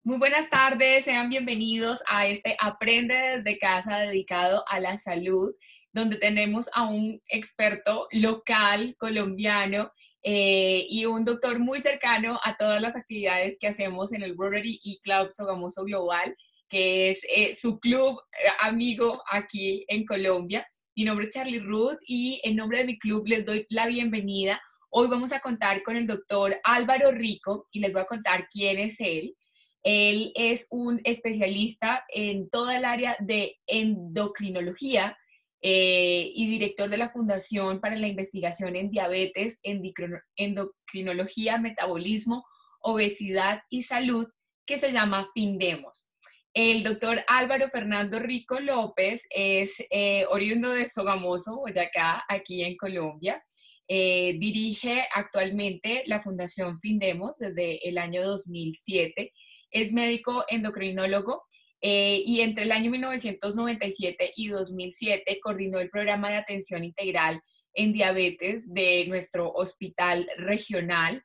Muy buenas tardes, sean bienvenidos a este Aprende desde casa dedicado a la salud, donde tenemos a un experto local colombiano y un doctor muy cercano a todas las actividades que hacemos en el Rotary y Club Sogamoso Global, que es su club amigo aquí en Colombia. Mi nombre es Charlie Ruth y en nombre de mi club les doy la bienvenida. Hoy vamos a contar con el doctor Álvaro Rico y les voy a contar quién es él. Él es un especialista en toda el área de endocrinología y director de la Fundación para la Investigación en Diabetes, Endocrinología, Metabolismo, Obesidad y Salud, que se llama FINDEMOS. El doctor Álvaro Fernando Rico López es oriundo de Sogamoso, Boyacá, aquí en Colombia. Dirige actualmente la Fundación FINDEMOS desde el año 2007. Es médico endocrinólogo y entre el año 1997 y 2007 coordinó el programa de atención integral en diabetes de nuestro hospital regional.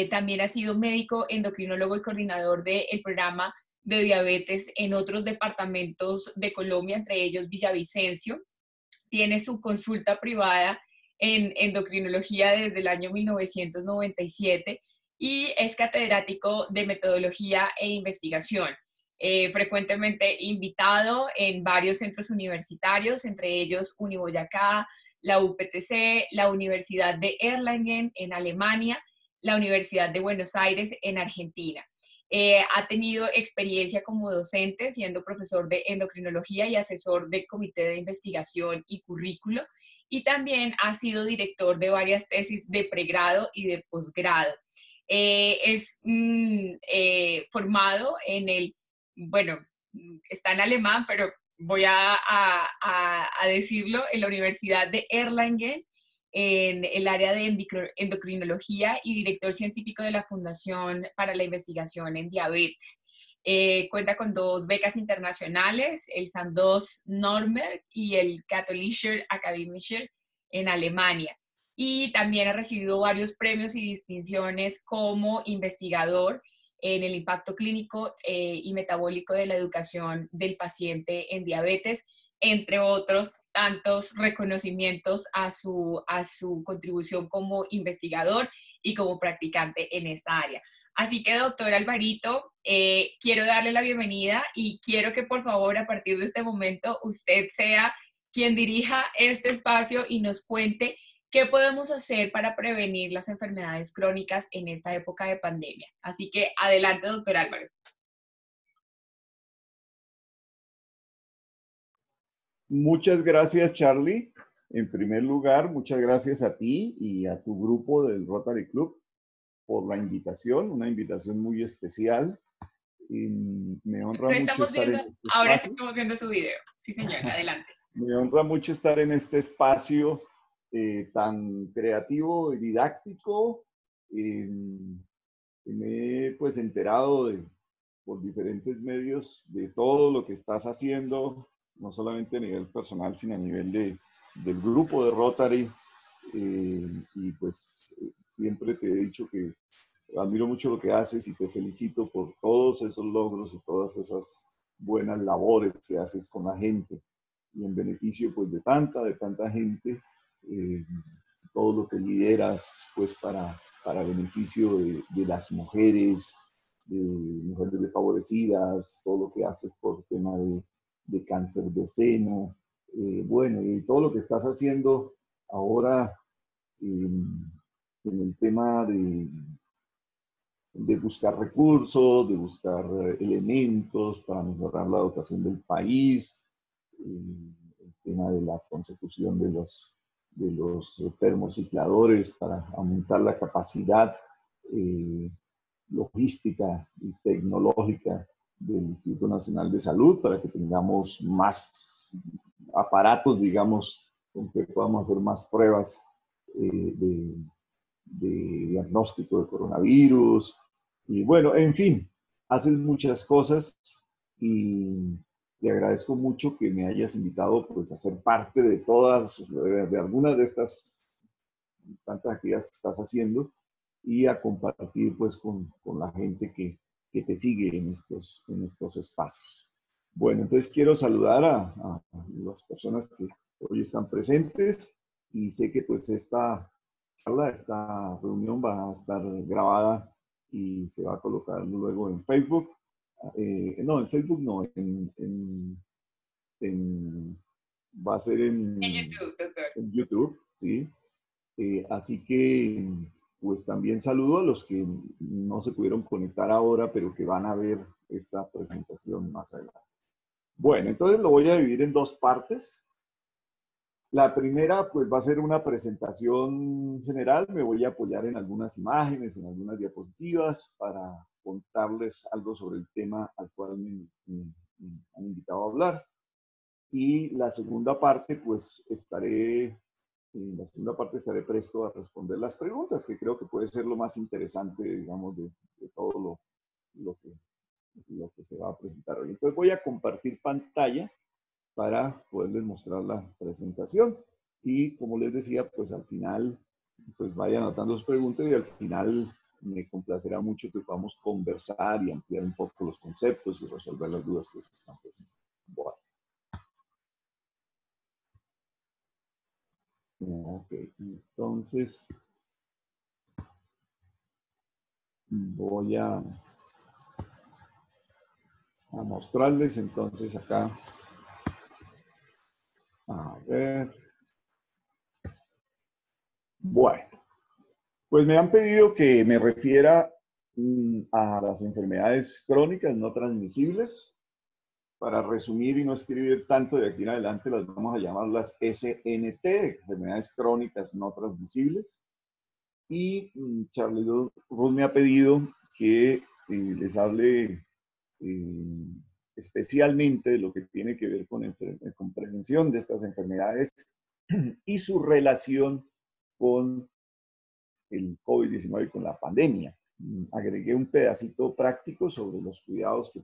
También ha sido médico endocrinólogo y coordinador del programa de diabetes en otros departamentos de Colombia, entre ellos Villavicencio. Tiene su consulta privada en endocrinología desde el año 1997 y es catedrático de metodología e investigación. Frecuentemente invitado en varios centros universitarios, entre ellos Uniboyacá, la UPTC, la Universidad de Erlangen en Alemania, la Universidad de Buenos Aires en Argentina. Ha tenido experiencia como docente, siendo profesor de endocrinología y asesor del comité de investigación y currículo, y también ha sido director de varias tesis de pregrado y de posgrado. Es formado en bueno, está en alemán, pero voy a decirlo, en la Universidad de Erlangen, en el área de endocrinología y director científico de la Fundación para la Investigación en Diabetes. Cuenta con 2 becas internacionales, el Sandoz Norberg y el Katholischer Akademischer en Alemania. Y también ha recibido varios premios y distinciones como investigador en el impacto clínico y metabólico de la educación del paciente en diabetes, entre otros tantos reconocimientos a su contribución como investigador y como practicante en esta área. Así que, doctor Alvarito, quiero darle la bienvenida y quiero que por favor a partir de este momento usted sea quien dirija este espacio y nos cuente qué podemos hacer para prevenir las enfermedades crónicas en esta época de pandemia. Así que adelante, doctor Álvaro. Muchas gracias, Charlie. En primer lugar, muchas gracias a ti y a tu grupo del Rotary Club por la invitación, una invitación muy especial. Y me honra No mucho estamos estar en viendo, este ahora sí espacio. estamos viendo su video. Sí, señor, adelante. Me honra mucho estar en este espacio tan creativo y didáctico. Eh, Me he pues enterado por diferentes medios de todo lo que estás haciendo, no solamente a nivel personal, sino a nivel del grupo de Rotary. Y pues siempre te he dicho que admiro mucho lo que haces y te felicito por todos esos logros y todas esas buenas labores que haces con la gente y en beneficio pues de tanta gente, eh, todo lo que lideras pues para beneficio las mujeres, de mujeres desfavorecidas, todo lo que haces por tema de cáncer de seno, bueno, y todo lo que estás haciendo ahora en el tema de buscar recursos, de buscar elementos para mejorar la dotación del país, el tema de la consecución de los termocicladores para aumentar la capacidad eh, logística y tecnológica del Instituto Nacional de Salud para que tengamos más aparatos, digamos, con que podamos hacer más pruebas de diagnóstico de coronavirus. Y bueno, en fin, haces muchas cosas y te agradezco mucho que me hayas invitado pues, a ser parte de todas, de algunas de estas tantas actividades que estás haciendo y a compartir pues con la gente que te sigue en estos espacios. Bueno, entonces quiero saludar a las personas que hoy están presentes y sé que pues esta charla, esta reunión va a estar grabada y se va a colocar luego en Facebook. No, en Facebook no, va a ser En YouTube, doctor. en YouTube, ¿sí? Así que, pues también saludo a los que no se pudieron conectar ahora, pero que van a ver esta presentación más adelante. Bueno, entonces lo voy a dividir en dos partes. La primera, pues va a ser una presentación general. Me voy a apoyar en algunas imágenes, en algunas diapositivas para contarles algo sobre el tema al cual me han invitado a hablar. Y la segunda parte, pues en la segunda parte estaré presto a responder las preguntas, que creo que puede ser lo más interesante, digamos, de todo lo que se va a presentar hoy. Entonces voy a compartir pantalla para poderles mostrar la presentación. Y como les decía, pues al final, pues vayan anotando sus preguntas y al final me complacerá mucho que podamos conversar y ampliar un poco los conceptos y resolver las dudas que se están presentando. Bueno. Ok, entonces voy a mostrarles entonces acá. A ver. Bueno, pues me han pedido que me refiera a las enfermedades crónicas no transmisibles. Para resumir y no escribir tanto de aquí en adelante, las vamos a llamar las SNT, enfermedades crónicas no transmisibles. Y Charlie Ruth me ha pedido que les hable especialmente de lo que tiene que ver con prevención de estas enfermedades y su relación con el COVID-19 y con la pandemia. Agregué un pedacito práctico sobre los cuidados que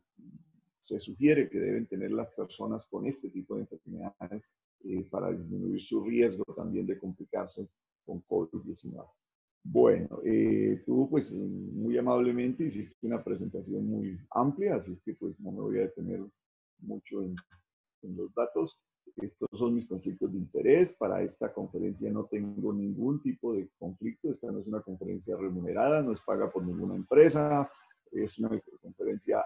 se sugiere que deben tener las personas con este tipo de enfermedades para disminuir su riesgo también de complicarse con COVID-19. Bueno, tú pues muy amablemente hiciste una presentación muy amplia, así que pues no me voy a detener mucho en los datos. Estos son mis conflictos de interés. Para esta conferencia no tengo ningún tipo de conflicto. Esta no es una conferencia remunerada, no es paga por ninguna empresa. Es una conferencia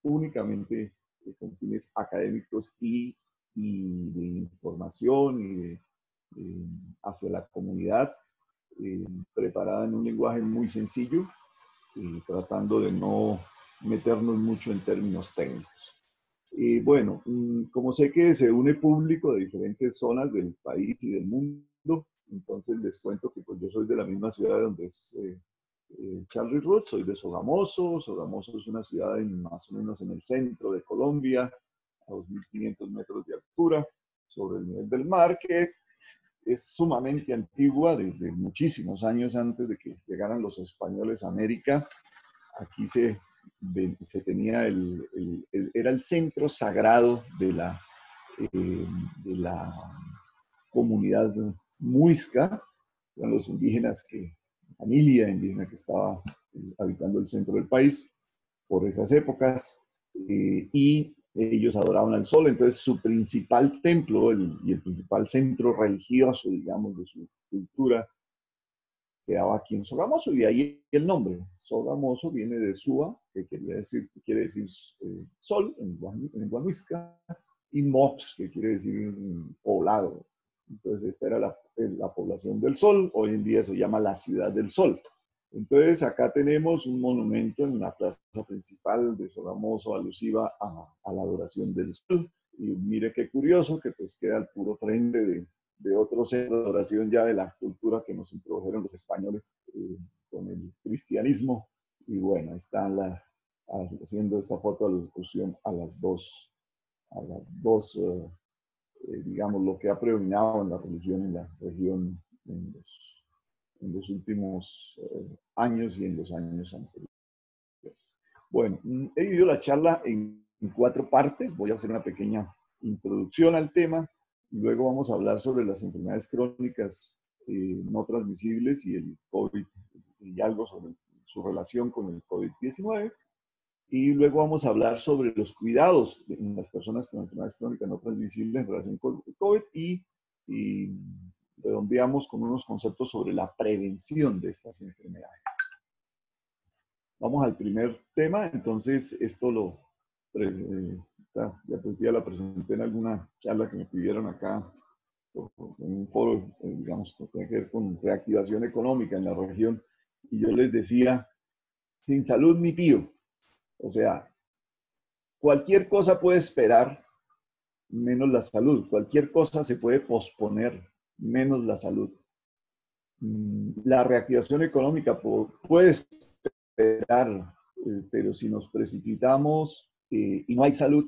únicamente con fines académicos y de información y hacia la comunidad, preparada en un lenguaje muy sencillo, tratando de no meternos mucho en términos técnicos. Y bueno, como sé que se une público de diferentes zonas del país y del mundo, entonces les cuento que pues yo soy de la misma ciudad donde es Charlie Root, soy de Sogamoso. Sogamoso es una ciudad más o menos en el centro de Colombia, a 2.500 metros de altura, sobre el nivel del mar, que es sumamente antigua, desde muchísimos años antes de que llegaran los españoles a América. Aquí se tenía era el centro sagrado de la comunidad muisca, eran los indígenas familia indígena que estaba habitando el centro del país por esas épocas, y ellos adoraban al sol, entonces su principal templo y el principal centro religioso, digamos, de su cultura quedaba aquí en Sogamoso, y de ahí el nombre. Sogamoso viene de Sua, que quiere decir sol en guanuisca, y Mox, que quiere decir poblado. Entonces esta era la población del sol, hoy en día se llama la ciudad del sol. Entonces acá tenemos un monumento en la plaza principal de Sogamoso alusiva a la adoración del sol. Y mire qué curioso que pues queda al puro frente de otro centro de adoración ya de la cultura que nos introdujeron los españoles con el cristianismo. Y bueno, están haciendo esta foto alusión a las dos digamos, lo que ha predominado en la religión en la región en los últimos años y en los años anteriores. Bueno, he dividido la charla en 4 partes. Voy a hacer una pequeña introducción al tema. Luego vamos a hablar sobre las enfermedades crónicas no transmisibles y el COVID y algo sobre su relación con el COVID-19. Y luego vamos a hablar sobre los cuidados en las personas con enfermedades crónicas no transmisibles en relación con el COVID y redondeamos con unos conceptos sobre la prevención de estas enfermedades. Vamos al primer tema. Entonces, esto ya la presenté en alguna charla que me pidieron acá, en un foro, digamos, que tiene que ver con reactivación económica en la región. Y yo les decía, sin salud ni pío. O sea, cualquier cosa puede esperar, menos la salud. Cualquier cosa se puede posponer, menos la salud. La reactivación económica puede esperar, pero si nos precipitamos y no hay salud,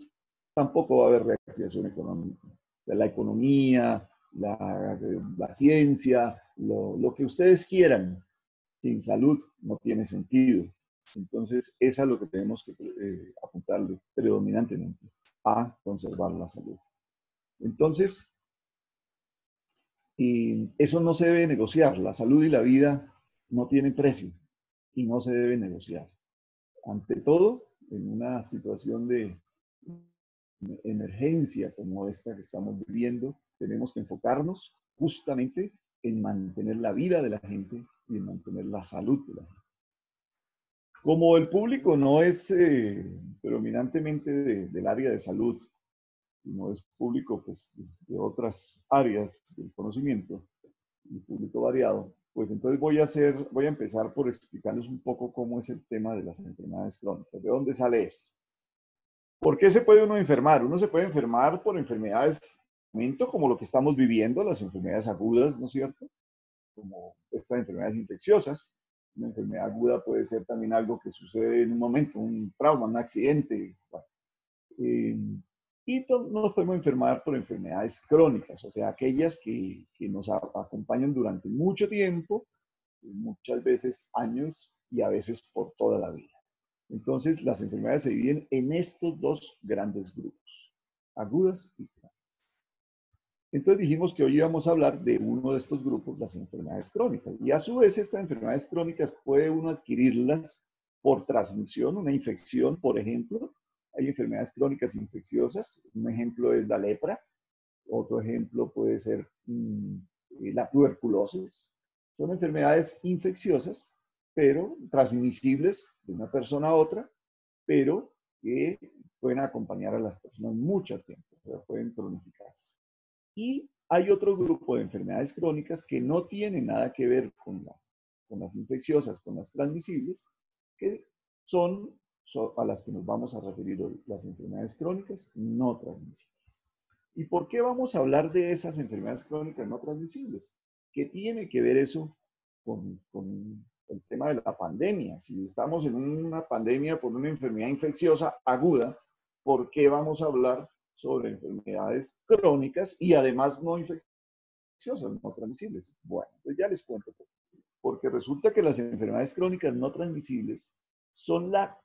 tampoco va a haber reactivación económica. O sea, la economía, la ciencia, lo que ustedes quieran, sin salud no tiene sentido. Entonces, es a lo que tenemos que apuntarle predominantemente, a conservar la salud. Entonces, y eso no se debe negociar. La salud y la vida no tienen precio y no se debe negociar. Ante todo, en una situación de emergencia como esta que estamos viviendo, tenemos que enfocarnos justamente en mantener la vida de la gente y en mantener la salud de la gente. Como el público no es predominantemente del área de salud, sino es público pues, de otras áreas del conocimiento, un público variado, pues entonces voy a empezar por explicarles un poco cómo es el tema de las enfermedades crónicas. ¿De dónde sale esto? ¿Por qué se puede uno enfermar? Uno se puede enfermar por enfermedades, como lo que estamos viviendo, las enfermedades agudas, ¿no es cierto? Como estas enfermedades infecciosas. Una enfermedad aguda puede ser también algo que sucede en un momento, un trauma, un accidente. Bueno, y nos podemos enfermar por enfermedades crónicas, o sea, aquellas que nos acompañan durante mucho tiempo, muchas veces años y a veces por toda la vida. Entonces, las enfermedades se dividen en estos dos grandes grupos, agudas y crónicas. Entonces dijimos que hoy íbamos a hablar de uno de estos grupos, las enfermedades crónicas. Y a su vez, estas enfermedades crónicas puede uno adquirirlas por transmisión, una infección, por ejemplo. Hay enfermedades crónicas infecciosas. Un ejemplo es la lepra. Otro ejemplo puede ser la tuberculosis. Son enfermedades infecciosas, pero transmisibles de una persona a otra, pero que pueden acompañar a las personas mucho tiempo, o sea, pueden cronificarse. Y hay otro grupo de enfermedades crónicas que no tienen nada que ver con las infecciosas, con las transmisibles, que son a las que nos vamos a referir hoy, las enfermedades crónicas no transmisibles. ¿Y por qué vamos a hablar de esas enfermedades crónicas no transmisibles? ¿Qué tiene que ver eso con el tema de la pandemia? Si estamos en una pandemia por una enfermedad infecciosa aguda, ¿por qué vamos a hablar sobre enfermedades crónicas y además no infecciosas, no transmisibles? Bueno, pues ya les cuento. Porque resulta que las enfermedades crónicas no transmisibles son la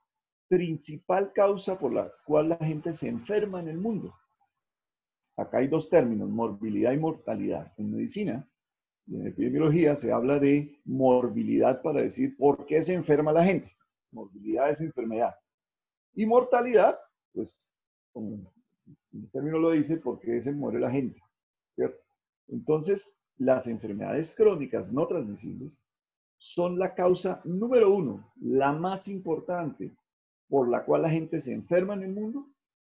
principal causa por la cual la gente se enferma en el mundo. Acá hay dos términos, morbilidad y mortalidad. En medicina y en epidemiología se habla de morbilidad para decir por qué se enferma la gente. Morbilidad es enfermedad. Y mortalidad, pues, como el término lo dice, por qué se muere la gente. ¿Cierto? Entonces, las enfermedades crónicas no transmisibles son la causa número uno, la más importante, por la cual la gente se enferma en el mundo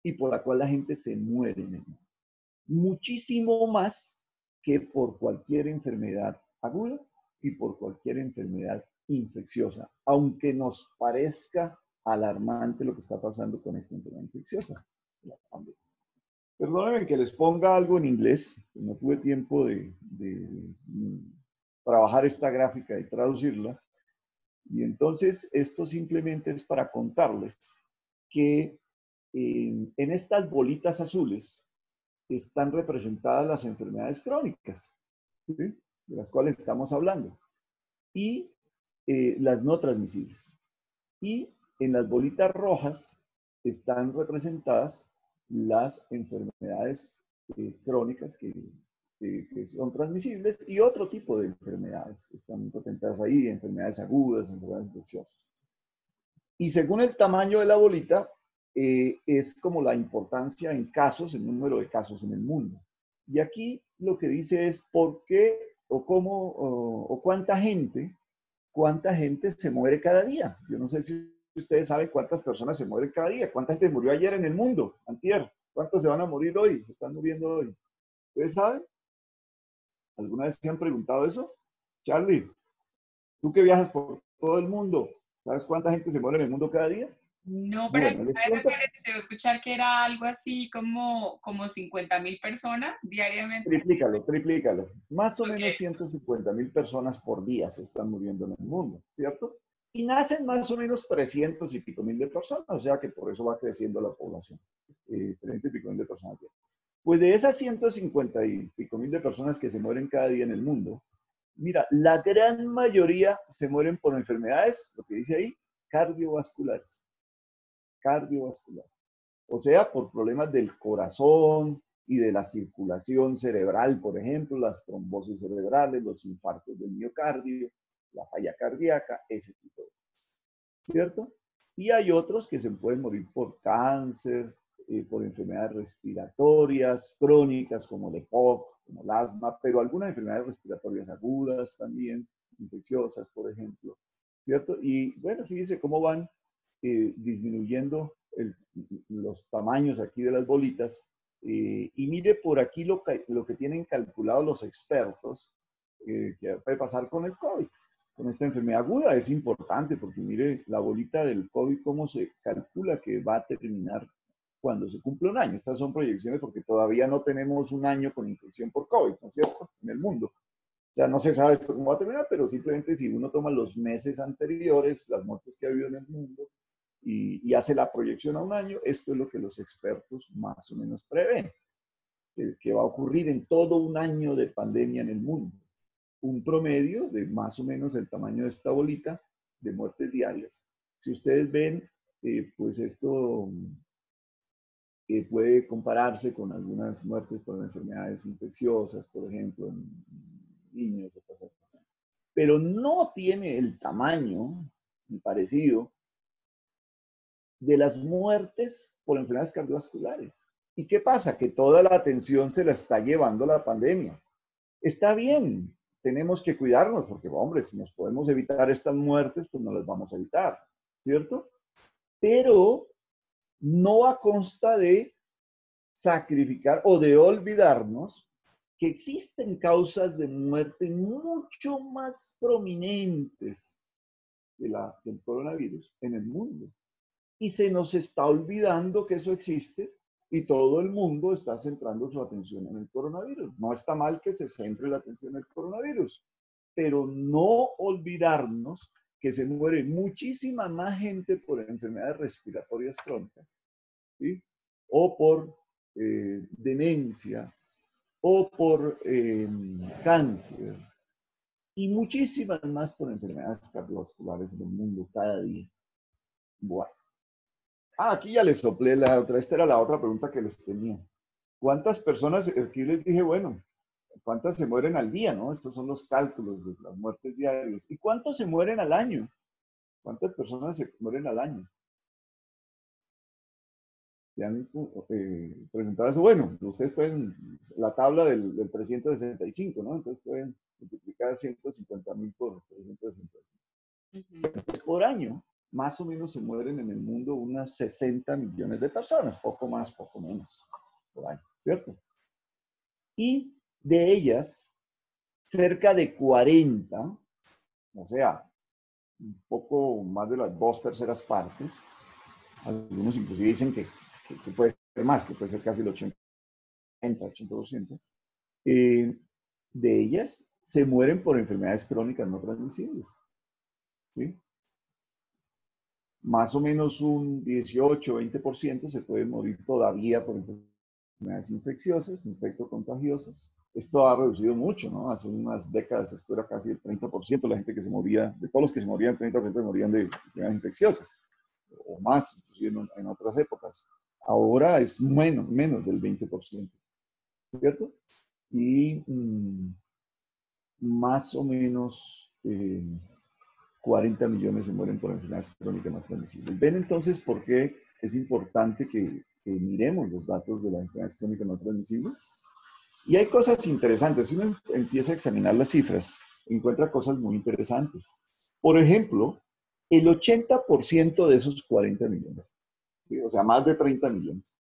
y por la cual la gente se muere en el mundo. Muchísimo más que por cualquier enfermedad aguda y por cualquier enfermedad infecciosa, aunque nos parezca alarmante lo que está pasando con esta enfermedad infecciosa. Perdónenme que les ponga algo en inglés, no tuve tiempo de trabajar esta gráfica y traducirla, y entonces esto simplemente es para contarles que en estas bolitas azules están representadas las enfermedades crónicas, ¿sí?, de las cuales estamos hablando, y las no transmisibles. Y en las bolitas rojas están representadas las enfermedades crónicas que son transmisibles y otro tipo de enfermedades están representadas ahí, enfermedades agudas, enfermedades infecciosas. Y según el tamaño de la bolita, es como la importancia en casos, el número de casos en el mundo. Y aquí lo que dice es por qué o cómo o cuánta gente se muere cada día. Yo no sé si ustedes saben cuántas personas se mueren cada día, cuánta gente murió ayer en el mundo, antier, cuántos se van a morir hoy, se están muriendo hoy. ¿Ustedes saben? ¿Alguna vez se han preguntado eso? Charlie, tú que viajas por todo el mundo, ¿sabes cuánta gente se muere en el mundo cada día? No, pero Bueno, les me cuento, pareció escuchar que era algo así como 50.000 personas diariamente. triplícalo. Más o menos Ok, 150.000 personas por día se están muriendo en el mundo, ¿cierto? Y nacen más o menos 300 y pico mil de personas, o sea que por eso va creciendo la población. 30 y pico mil de personas. Pues de esas 150 y pico mil de personas que se mueren cada día en el mundo, mira, la gran mayoría se mueren por enfermedades, lo que dice ahí, cardiovasculares. Cardiovasculares. O sea, por problemas del corazón y de la circulación cerebral, por ejemplo, las trombosis cerebrales, los infartos del miocardio, la falla cardíaca, ese tipo de cosas, ¿cierto? Y hay otros que se pueden morir por cáncer, por enfermedades respiratorias crónicas como el EPOC, como el asma, pero algunas enfermedades respiratorias agudas también, infecciosas, por ejemplo, ¿cierto? Y bueno, fíjense cómo van disminuyendo los tamaños aquí de las bolitas. Y mire por aquí lo que tienen calculado los expertos que puede pasar con el COVID, con esta enfermedad aguda. Es importante porque mire la bolita del COVID, cómo se calcula que va a terminar cuando se cumple un año. Estas son proyecciones porque todavía no tenemos un año con infección por COVID, ¿no es cierto? En el mundo. O sea, no se sabe esto cómo va a terminar, pero simplemente si uno toma los meses anteriores, las muertes que ha habido en el mundo, y hace la proyección a un año, esto es lo que los expertos más o menos prevén, que va a ocurrir en todo un año de pandemia en el mundo. Un promedio de más o menos el tamaño de esta bolita de muertes diarias. Si ustedes ven, pues esto puede compararse con algunas muertes por enfermedades infecciosas, por ejemplo, en niños o cosas así. Pero no tiene el tamaño parecido de las muertes por enfermedades cardiovasculares. ¿Y qué pasa? Que toda la atención se la está llevando la pandemia. Está bien, tenemos que cuidarnos, porque, hombre, si nos podemos evitar estas muertes, pues no las vamos a evitar, ¿cierto? Pero no a consta de sacrificar o de olvidarnos que existen causas de muerte mucho más prominentes del coronavirus en el mundo. Y se nos está olvidando que eso existe y todo el mundo está centrando su atención en el coronavirus. No está mal que se centre la atención en el coronavirus, pero no olvidarnos que se muere muchísima más gente por enfermedades respiratorias crónicas, ¿sí? O por demencia, o por cáncer, y muchísimas más por enfermedades cardiovasculares del mundo cada día. Bueno. Aquí ya les soplé la otra. Esta era la otra pregunta que les tenía. ¿Cuántas personas, aquí les dije, bueno, cuántas se mueren al día, ¿no? Estos son los cálculos de las muertes diarias. ¿Y cuántos se mueren al año? ¿Cuántas personas se mueren al año? ¿Se han presentado eso? Bueno, ustedes pueden, la tabla del 365, ¿no? Entonces pueden multiplicar 150.000 por 365. Por año, más o menos se mueren en el mundo unas 60 millones de personas, poco más, poco menos, por año, ¿cierto? Y de ellas, cerca de 40, o sea, un poco más de las 2/3 partes, algunos inclusive dicen que puede ser más, que puede ser casi el 80%, de ellas se mueren por enfermedades crónicas no transmisibles, ¿sí? Más o menos un 18-20% se puede morir todavía por enfermedades infecciosas, infectocontagiosas. Esto ha reducido mucho, ¿no? Hace unas décadas esto era casi el 30%, la gente que se moría, de todos los que se morían, el 30% morían de enfermedades infecciosas, o más, inclusive en otras épocas. Ahora es menos del 20%, ¿cierto? Y más o menos 40 millones se mueren por enfermedades crónicas no transmisibles. ¿Ven entonces por qué es importante que miremos los datos de las enfermedades crónicas no transmisibles? Y hay cosas interesantes. Si uno empieza a examinar las cifras, encuentra cosas muy interesantes. Por ejemplo, el 80% de esos 40 millones, ¿sí? O sea, más de 30 millones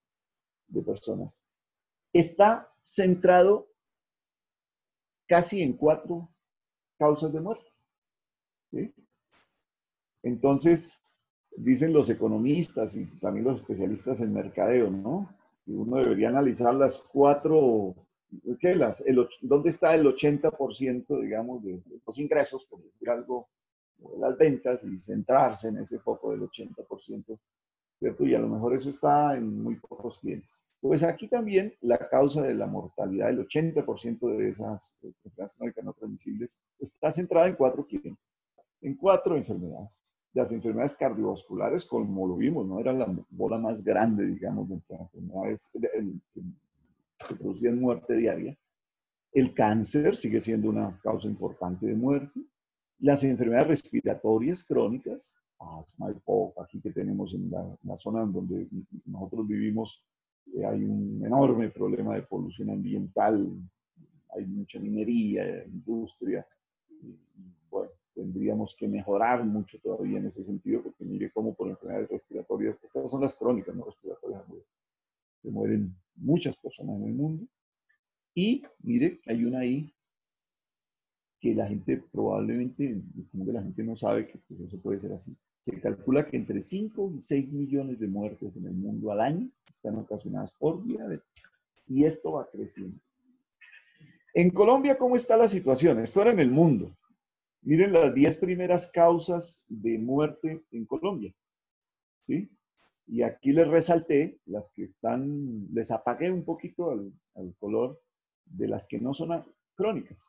de personas, está centrado casi en 4 causas de muerte, ¿sí? Entonces, dicen los economistas y también los especialistas en mercadeo, ¿no? Que uno debería analizar las 4, ¿qué? ¿Dónde está el 80%, digamos, de los ingresos, por decir algo, de las ventas, y centrarse en ese foco del 80%, ¿cierto? Y a lo mejor eso está en muy pocos clientes. Pues aquí también la causa de la mortalidad, el 80% de esas enfermedades crónicas no transmisibles, está centrada en 4 clientes, en 4 enfermedades. Las enfermedades cardiovasculares, como lo vimos, ¿no? Eran la bola más grande, digamos, de enfermedades que producían muerte diaria. El cáncer sigue siendo una causa importante de muerte. Las enfermedades respiratorias crónicas, asma, EPOC, aquí que tenemos en la zona donde nosotros vivimos, hay un enorme problema de polución ambiental, hay mucha minería, industria, y, bueno, tendríamos que mejorar mucho todavía en ese sentido, porque mire cómo por enfermedades respiratorias, estas son las crónicas, no respiratorias, se mueren muchas personas en el mundo. Y mire, hay una ahí que la gente probablemente, la gente no sabe que pues, eso puede ser así. Se calcula que entre 5 y 6 millones de muertes en el mundo al año están ocasionadas por diabetes. Y esto va creciendo. En Colombia, ¿cómo está la situación? Esto era en el mundo. Miren las 10 primeras causas de muerte en Colombia, ¿sí? Y aquí les resalté las que están, les apagué un poquito al color de las que no son crónicas.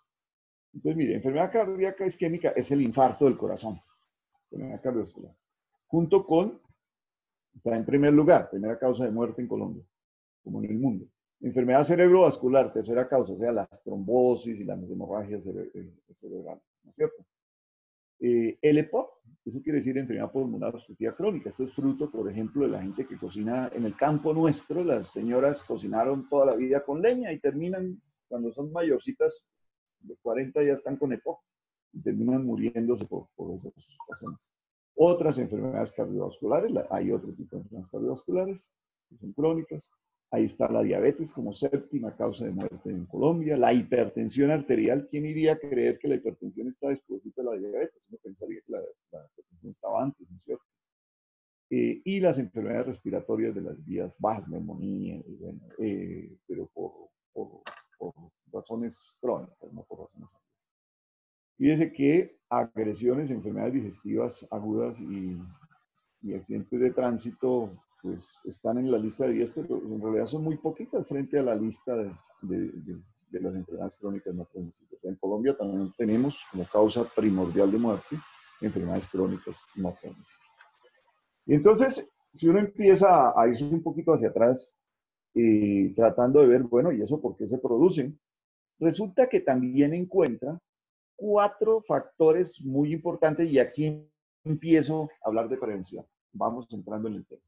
Entonces, mire, enfermedad cardíaca isquémica es el infarto del corazón, enfermedad cardiovascular, junto con, está en primer lugar, primera causa de muerte en Colombia, como en el mundo. Enfermedad cerebrovascular, tercera causa, o sea, las trombosis y las hemorragias cerebrales, ¿no es cierto? El EPOC, eso quiere decir enfermedad pulmonar obstructiva crónica. Esto es fruto, por ejemplo, de la gente que cocina en el campo nuestro. Las señoras cocinaron toda la vida con leña y terminan, cuando son mayorcitas, de 40 ya están con EPOC y terminan muriéndose por esas razones. Otras enfermedades cardiovasculares, hay otro tipo de enfermedades cardiovasculares que son crónicas. Ahí está la diabetes como séptima causa de muerte en Colombia. La hipertensión arterial, ¿quién iría a creer que la hipertensión está después de la diabetes? Uno pensaría que la hipertensión estaba antes, ¿no es cierto? Y las enfermedades respiratorias de las vías bajas, neumonía, bueno, pero por razones crónicas, no por razones agudas. Fíjese que agresiones, enfermedades digestivas agudas y accidentes de tránsito, pues están en la lista de 10, pero en realidad son muy poquitas frente a la lista de las enfermedades crónicas no transmisibles. En Colombia también tenemos como causa primordial de muerte enfermedades crónicas no transmisibles. Y entonces, si uno empieza a irse un poquito hacia atrás, tratando de ver, bueno, ¿y eso por qué se producen? Resulta que también encuentra 4 factores muy importantes y aquí empiezo a hablar de prevención. Vamos entrando en el tema.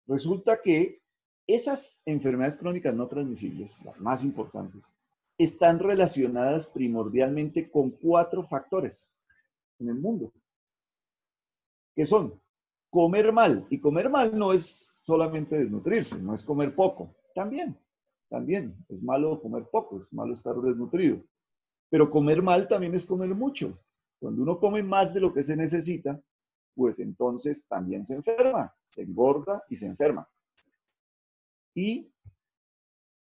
Resulta que esas enfermedades crónicas no transmisibles, las más importantes, están relacionadas primordialmente con 4 factores en el mundo, que son comer mal. Y comer mal no es solamente desnutrirse, no es comer poco. También es malo comer poco, es malo estar desnutrido. Pero comer mal también es comer mucho. Cuando uno come más de lo que se necesita, pues entonces también se enferma, se engorda y se enferma. Y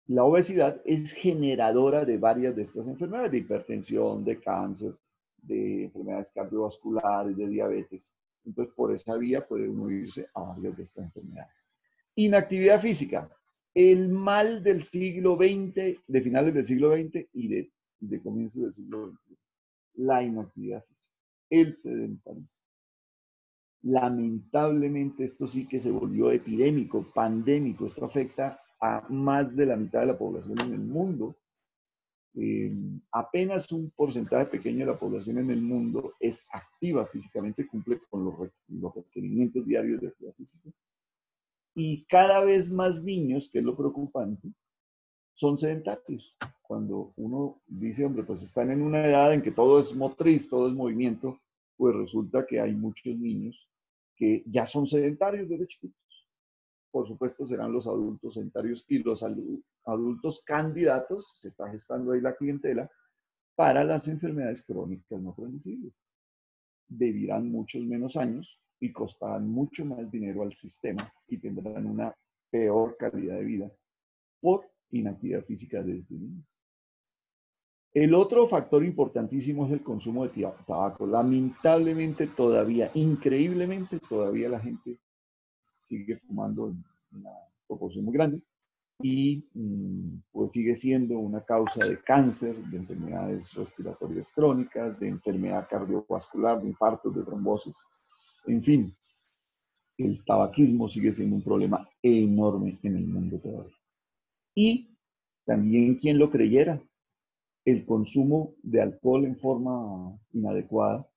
la obesidad es generadora de varias de estas enfermedades, de hipertensión, de cáncer, de enfermedades cardiovasculares, de diabetes. Entonces, por esa vía puede uno irse a varias de estas enfermedades. Inactividad física, el mal del siglo XX, de finales del siglo XX y de comienzos del siglo XXI. La inactividad física, el sedentarismo. Lamentablemente esto sí que se volvió epidémico, pandémico. Esto afecta a más de la mitad de la población en el mundo. Apenas un porcentaje pequeño de la población en el mundo es activa físicamente, cumple con los requerimientos diarios de actividad física. Y cada vez más niños, que es lo preocupante, son sedentarios. Cuando uno dice, hombre, pues están en una edad en que todo es motriz, todo es movimiento, pues resulta que hay muchos niños que ya son sedentarios desde chiquitos. Por supuesto serán los adultos sedentarios y los adultos candidatos, se está gestando ahí la clientela, para las enfermedades crónicas no transmisibles. Vivirán muchos menos años y costarán mucho más dinero al sistema y tendrán una peor calidad de vida por inactividad física desde niños. El otro factor importantísimo es el consumo de tabaco. Lamentablemente todavía, increíblemente, todavía la gente sigue fumando en una proporción muy grande y pues sigue siendo una causa de cáncer, de enfermedades respiratorias crónicas, de enfermedad cardiovascular, de infartos, de trombosis. En fin, el tabaquismo sigue siendo un problema enorme en el mundo todavía. Y también, quien lo creyera, el consumo de alcohol en forma inadecuada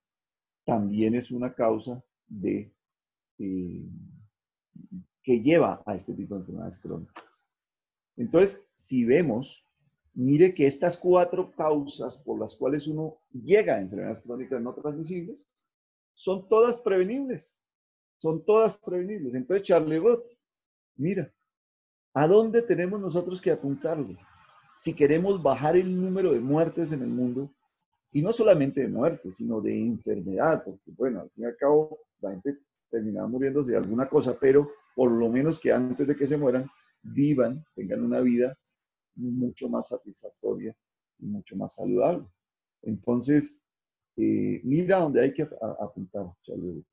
también es una causa de, que lleva a este tipo de enfermedades crónicas. Entonces, si vemos, mire que estas 4 causas por las cuales uno llega a enfermedades crónicas no transmisibles son todas prevenibles. Son todas prevenibles. Entonces, Charlie Roth, mira, ¿a dónde tenemos nosotros que apuntarle? Si queremos bajar el número de muertes en el mundo, y no solamente de muertes, sino de enfermedad, porque bueno, al fin y al cabo la gente terminaba muriéndose de alguna cosa, pero por lo menos que antes de que se mueran, vivan, tengan una vida mucho más satisfactoria y mucho más saludable. Entonces, mira dónde hay que apuntar, Charlie.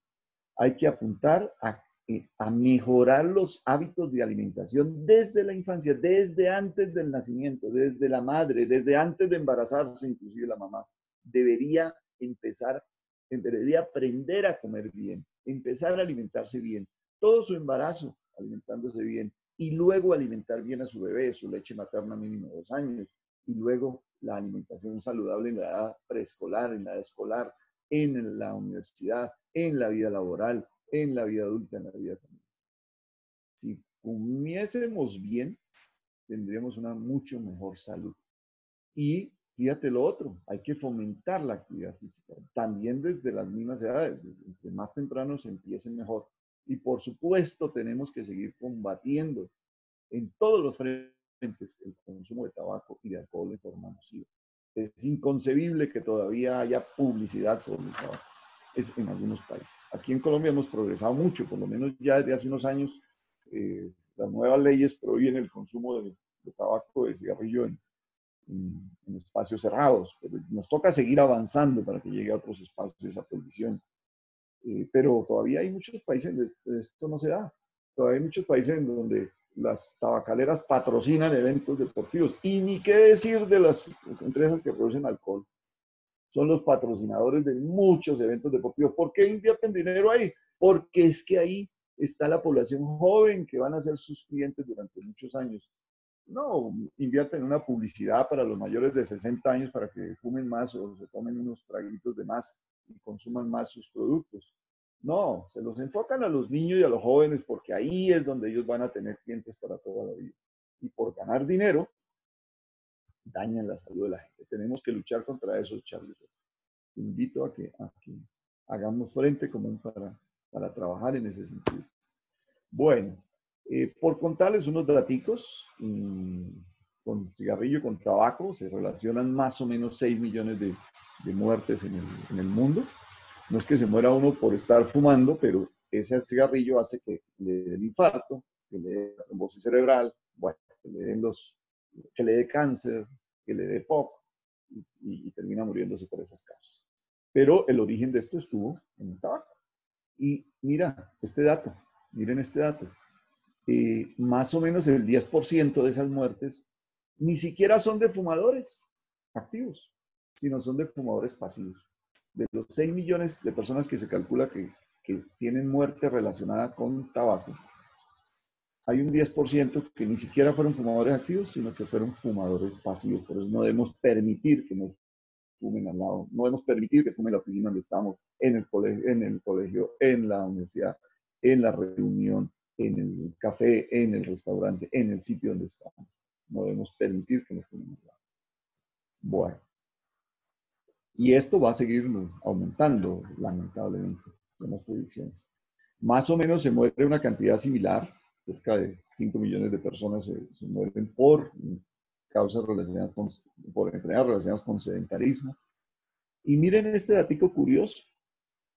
Hay que apuntar a mejorar los hábitos de alimentación desde la infancia, desde antes del nacimiento, desde la madre, desde antes de embarazarse, inclusive la mamá. Debería empezar, debería aprender a comer bien, empezar a alimentarse bien, todo su embarazo alimentándose bien y luego alimentar bien a su bebé, su leche materna mínimo 2 años y luego la alimentación saludable en la edad preescolar, en la edad escolar, en la universidad, en la vida laboral, en la vida adulta, en la vida familiar. Si comiésemos bien, tendríamos una mucho mejor salud. Y fíjate lo otro, hay que fomentar la actividad física, también desde las mismas edades, desde más temprano se empiecen mejor. Y por supuesto tenemos que seguir combatiendo en todos los frentes el consumo de tabaco y de alcohol de forma nociva. Es inconcebible que todavía haya publicidad sobre el tabaco. Es en algunos países. Aquí en Colombia hemos progresado mucho, por lo menos ya desde hace unos años las nuevas leyes prohíben el consumo de tabaco, de cigarrillo en espacios cerrados, pero nos toca seguir avanzando para que llegue a otros espacios esa prohibición. Pero todavía hay muchos países donde esto no se da. Todavía hay muchos países en donde las tabacaleras patrocinan eventos deportivos. Y ni qué decir de las empresas que producen alcohol. Son los patrocinadores de muchos eventos deportivos. ¿Por qué invierten dinero ahí? Porque es que ahí está la población joven que van a ser sus clientes durante muchos años. No invierten en una publicidad para los mayores de 60 años para que fumen más o se tomen unos traguitos de más y consuman más sus productos. No, se los enfocan a los niños y a los jóvenes porque ahí es donde ellos van a tener clientes para toda la vida. Y por ganar dinero, dañan la salud de la gente. Tenemos que luchar contra eso, Charlie. Te invito a que hagamos frente común para trabajar en ese sentido. Bueno, por contarles unos daticos, con cigarrillo y con tabaco se relacionan más o menos 6 millones de muertes en el mundo. No es que se muera uno por estar fumando, pero ese cigarrillo hace que le dé el infarto, que le dé trombosis cerebral, bueno, que le dé cáncer, que le dé POC y termina muriéndose por esas causas. Pero el origen de esto estuvo en el tabaco. Y mira este dato, miren este dato. Más o menos el 10% de esas muertes ni siquiera son de fumadores activos, sino son de fumadores pasivos. De los 6 millones de personas que se calcula que tienen muerte relacionada con tabaco, hay un 10% que ni siquiera fueron fumadores activos, sino que fueron fumadores pasivos. Por eso no debemos permitir que nos fumen al lado, no debemos permitir que fumen en la oficina donde estamos, en el colegio, en la universidad, en la reunión, en el café, en el restaurante, en el sitio donde estamos. No debemos permitir que nos fumen al lado. Bueno, y esto va a seguir aumentando, lamentablemente, en las predicciones. Más o menos se muere una cantidad similar, cerca de 5 millones de personas se mueren por causas relacionadas por enfermedades relacionadas con sedentarismo. Y miren este datico curioso,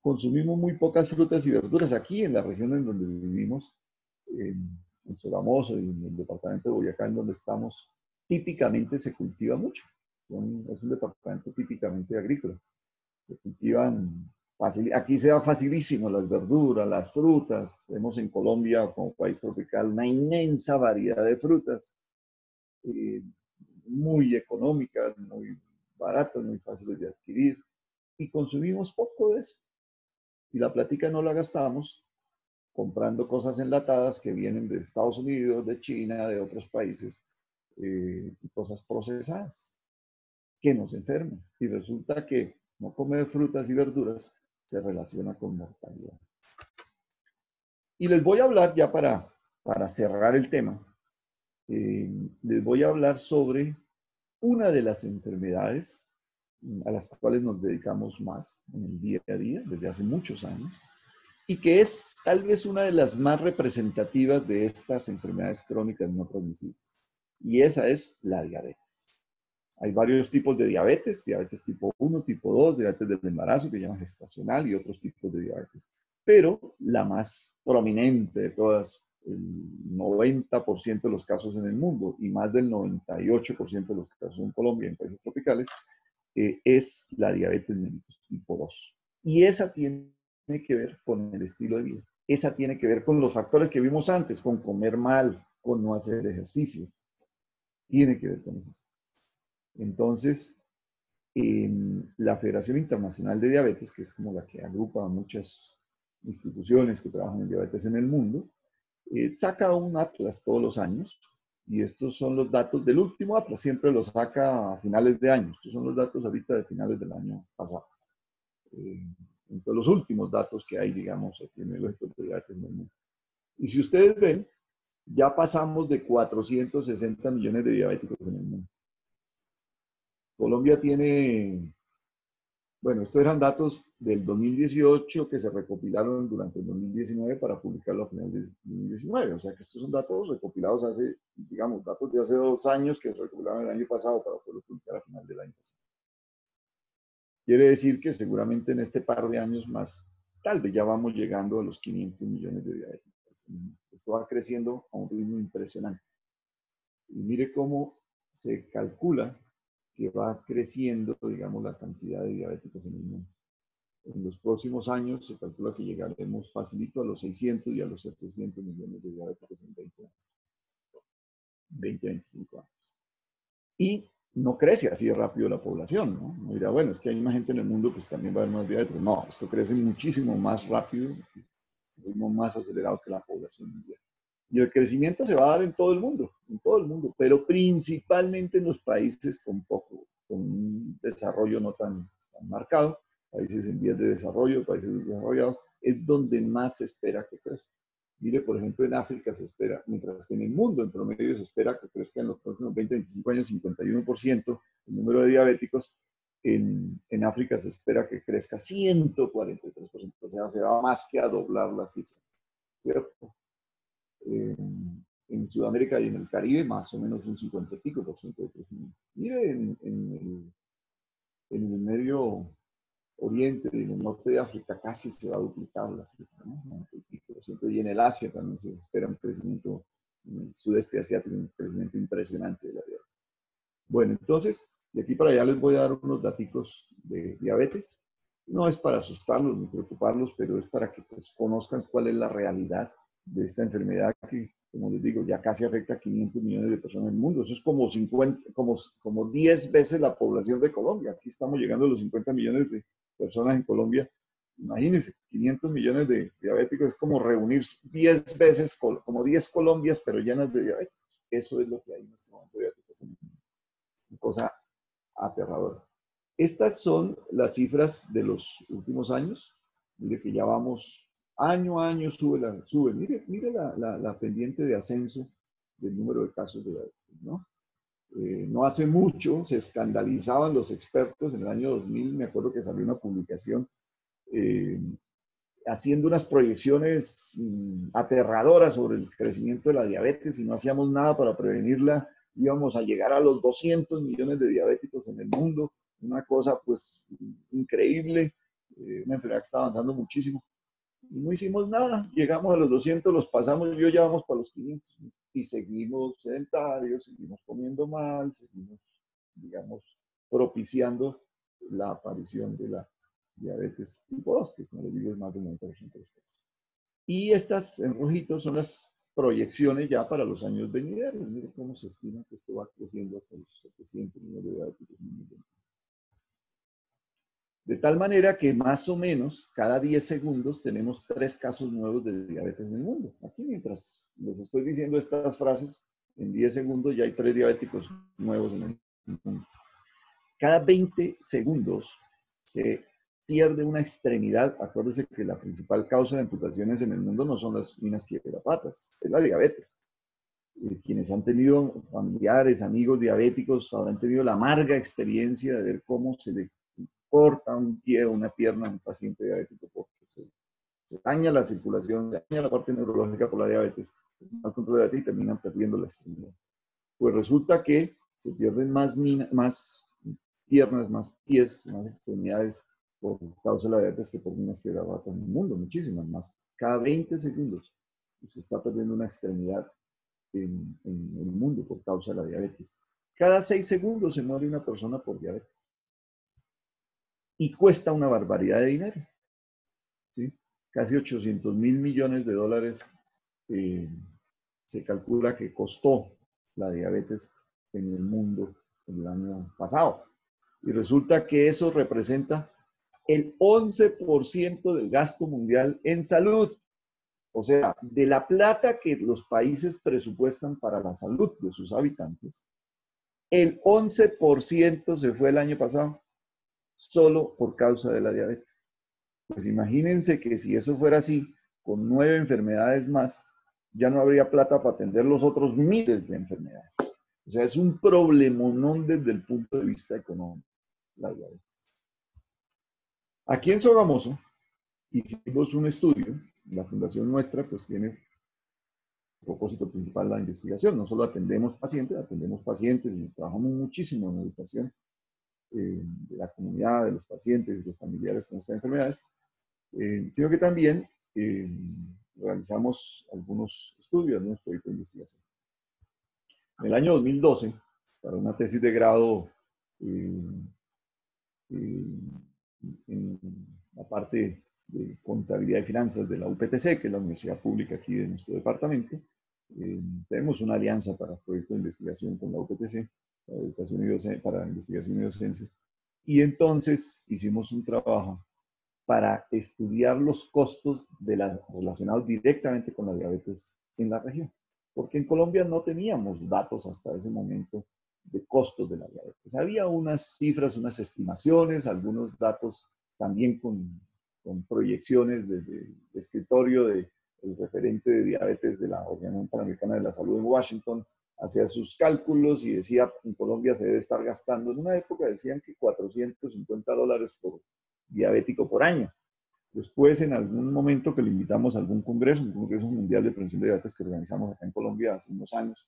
consumimos muy pocas frutas y verduras aquí en la región en donde vivimos, en Sogamoso y en el departamento de Boyacá en donde estamos, típicamente se cultiva mucho. Es un departamento típicamente agrícola. Se cultivan aquí se da facilísimo las verduras, las frutas. Tenemos en Colombia, como país tropical, una inmensa variedad de frutas, eh, muy económicas, muy baratas, muy fáciles de adquirir, y consumimos poco de eso. Y la plática no la gastamos comprando cosas enlatadas que vienen de Estados Unidos, de China, de otros países, cosas procesadas que nos enferman. Y resulta que no comer frutas y verduras se relaciona con mortalidad. Y les voy a hablar ya para cerrar el tema, les voy a hablar sobre una de las enfermedades a las cuales nos dedicamos más en el día a día desde hace muchos años y que es tal vez una de las más representativas de estas enfermedades crónicas no transmisibles. Y esa es la diabetes. Hay varios tipos de diabetes, diabetes tipo 1, tipo 2, diabetes del embarazo, que llaman gestacional, y otros tipos de diabetes. Pero la más prominente de todas, el 90% de los casos en el mundo y más del 98% de los casos en Colombia, en países tropicales, es la diabetes mellitus tipo 2. Y esa tiene que ver con el estilo de vida. Esa tiene que ver con los factores que vimos antes, con comer mal, con no hacer ejercicio. Tiene que ver con eso. Entonces, la Federación Internacional de Diabetes, que es como la que agrupa a muchas instituciones que trabajan en diabetes en el mundo, saca un atlas todos los años, y estos son los datos del último atlas, siempre los saca a finales de año. Estos son los datos ahorita de finales del año pasado. Entre los últimos datos que hay, digamos, epidemiológicos de diabetes en el mundo. Y si ustedes ven, ya pasamos de 460 millones de diabéticos en el mundo. Colombia tiene, bueno, estos eran datos del 2018 que se recopilaron durante el 2019 para publicarlo a finales de 2019. O sea que estos son datos recopilados hace, digamos, datos de hace 2 años que se recopilaron el año pasado para poderlo publicar a final del año pasado. Quiere decir que seguramente en este par de años más, tal vez ya vamos llegando a los 500 millones de diabéticos. Esto va creciendo a un ritmo impresionante. Y mire cómo se calcula que va creciendo, digamos, la cantidad de diabéticos en el mundo. En los próximos años se calcula que llegaremos facilito a los 600 y a los 700 millones de diabéticos en 20 años. 25 años. Y no crece así de rápido la población, ¿no? No dirá, bueno, es que hay más gente en el mundo, pues también va a haber más diabetes. No, esto crece muchísimo más rápido, ritmo más acelerado que la población mundial. Y el crecimiento se va a dar en todo el mundo, pero principalmente en los países con un desarrollo no tan marcado, países en vías de desarrollo, países desarrollados, es donde más se espera que crezca. Mire, por ejemplo, en África se espera, mientras que en el mundo en promedio se espera que crezca en los próximos 20-25 años 51% el número de diabéticos, en África se espera que crezca 143%, o sea, se va más que a doblar la cifra, ¿cierto? En Sudamérica y en el Caribe, más o menos un 50 y pico por ciento de crecimiento. Mire, en el Medio Oriente y en el norte de África casi se va a duplicar la cifra, ¿no? Y en el Asia también se espera un crecimiento, en el sudeste asiático, un crecimiento impresionante de la diabetes. Bueno, entonces, de aquí para allá les voy a dar unos datos de diabetes. No es para asustarlos ni preocuparlos, pero es para que pues, conozcan cuál es la realidad de esta enfermedad que, como les digo, ya casi afecta a 500 millones de personas en el mundo. Eso es como 50, como 10 veces la población de Colombia. Aquí estamos llegando a los 50 millones de personas en Colombia Imagínense, 500 millones de diabéticos es como reunir 10 veces, como 10 Colombias, pero llenas de diabéticos. Eso es lo que hay en este momento de diabéticos en el mundo. Una cosa aterradora. Estas son las cifras de los últimos años. Mire que ya vamos, año a año sube. Mire la pendiente de ascenso del número de casos de diabetes, ¿no? No hace mucho se escandalizaban los expertos, en el año 2000 me acuerdo que salió una publicación eh, haciendo unas proyecciones aterradoras sobre el crecimiento de la diabetes y no hacíamos nada para prevenirla, íbamos a llegar a los 200 millones de diabéticos en el mundo, una cosa pues increíble, una enfermedad que está avanzando muchísimo. Y no hicimos nada, llegamos a los 200, los pasamos, yo ya vamos para los 500 y seguimos sedentarios, seguimos comiendo mal, seguimos, digamos, propiciando la aparición de la diabetes tipo 2, que como les digo es más del 90% de los casos. Y estas en rojitos son las proyecciones ya para los años venideros. Miren cómo se estima que esto va creciendo hasta los 700 millones de diabéticos. De tal manera que más o menos cada 10 segundos tenemos 3 casos nuevos de diabetes en el mundo. Aquí mientras les estoy diciendo estas frases, en 10 segundos ya hay 3 diabéticos nuevos en el mundo. Cada 20 segundos se pierde una extremidad. Acuérdense que la principal causa de amputaciones en el mundo no son las minas quiebra-patas, es la diabetes. Quienes han tenido familiares, amigos diabéticos, habrán tenido la amarga experiencia de ver cómo se le corta un pie o una pierna a un paciente diabético porque se daña la circulación, se daña la parte neurológica por la diabetes, al control de diabetes y terminan perdiendo la extremidad. Pues resulta que se pierden más piernas, más pies, más extremidades por causa de la diabetes que por minas quebradas en el mundo, muchísimas más. Cada 20 segundos se está perdiendo una extremidad en el mundo por causa de la diabetes. Cada 6 segundos se muere una persona por diabetes. Y cuesta una barbaridad de dinero. ¿Sí? Casi 800 mil millones de dólares se calcula que costó la diabetes en el mundo el año pasado. Y resulta que eso representa el 11% del gasto mundial en salud. O sea, de la plata que los países presupuestan para la salud de sus habitantes, el 11% se fue el año pasado solo por causa de la diabetes. Pues imagínense que si eso fuera así, con 9 enfermedades más, ya no habría plata para atender los otros miles de enfermedades. O sea, es un problemonón desde el punto de vista económico, la diabetes. Aquí en Sogamoso hicimos un estudio, la fundación nuestra pues tiene propósito principal la investigación, no solo atendemos pacientes y trabajamos muchísimo en educación de la comunidad, de los pacientes, de los familiares con estas enfermedades, sino que también realizamos algunos estudios, algunos proyectos de investigación. En el año 2012, para una tesis de grado en la parte de contabilidad y finanzas de la UPTC, que es la universidad pública aquí de nuestro departamento, tenemos una alianza para proyectos de investigación con la UPTC, para, para investigación y docencia. Y entonces hicimos un trabajo para estudiar los costos relacionados directamente con la diabetes en la región. Porque en Colombia no teníamos datos hasta ese momento de costos de la diabetes. Había unas cifras, unas estimaciones, algunos datos también con proyecciones desde el escritorio del referente de diabetes de la Organización Panamericana de la Salud en Washington, hacía sus cálculos y decía, en Colombia se debe estar gastando, en una época decían que $450 por diabético por año. Después, en algún momento que le invitamos a algún congreso, un congreso mundial de prevención de diabetes que organizamos acá en Colombia hace unos años,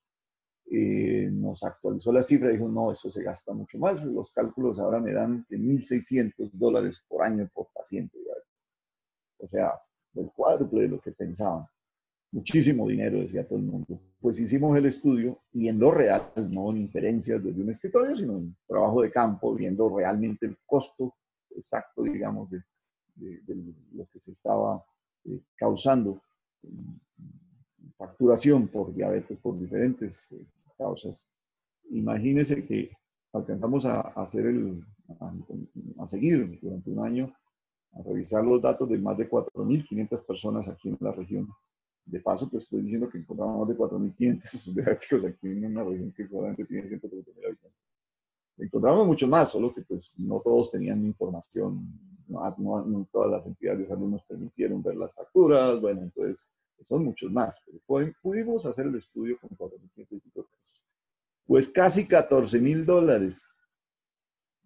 nos actualizó la cifra y dijo, no, eso se gasta mucho más. Los cálculos ahora me dan que $1,600 por año por paciente. O sea, el cuádruple de lo que pensaban. Muchísimo dinero, decía todo el mundo. Pues hicimos el estudio y en lo real, no en inferencias desde un escritorio, sino en trabajo de campo, viendo realmente el costo exacto, digamos, de lo que se estaba causando facturación por diabetes, por diferentes causas. Imagínense que alcanzamos a seguir durante un año a revisar los datos de más de 4.500 personas aquí en la región. De paso, pues estoy diciendo que encontramos más de 4.500 diabéticos aquí en una región que solamente tiene 130.000 habitantes. Encontramos mucho más, solo que pues no todos tenían información, no todas las entidades de salud nos permitieron ver las facturas, bueno, entonces son muchos más. Pero pudimos hacer el estudio con 4.500 pesos. Pues casi $14.000,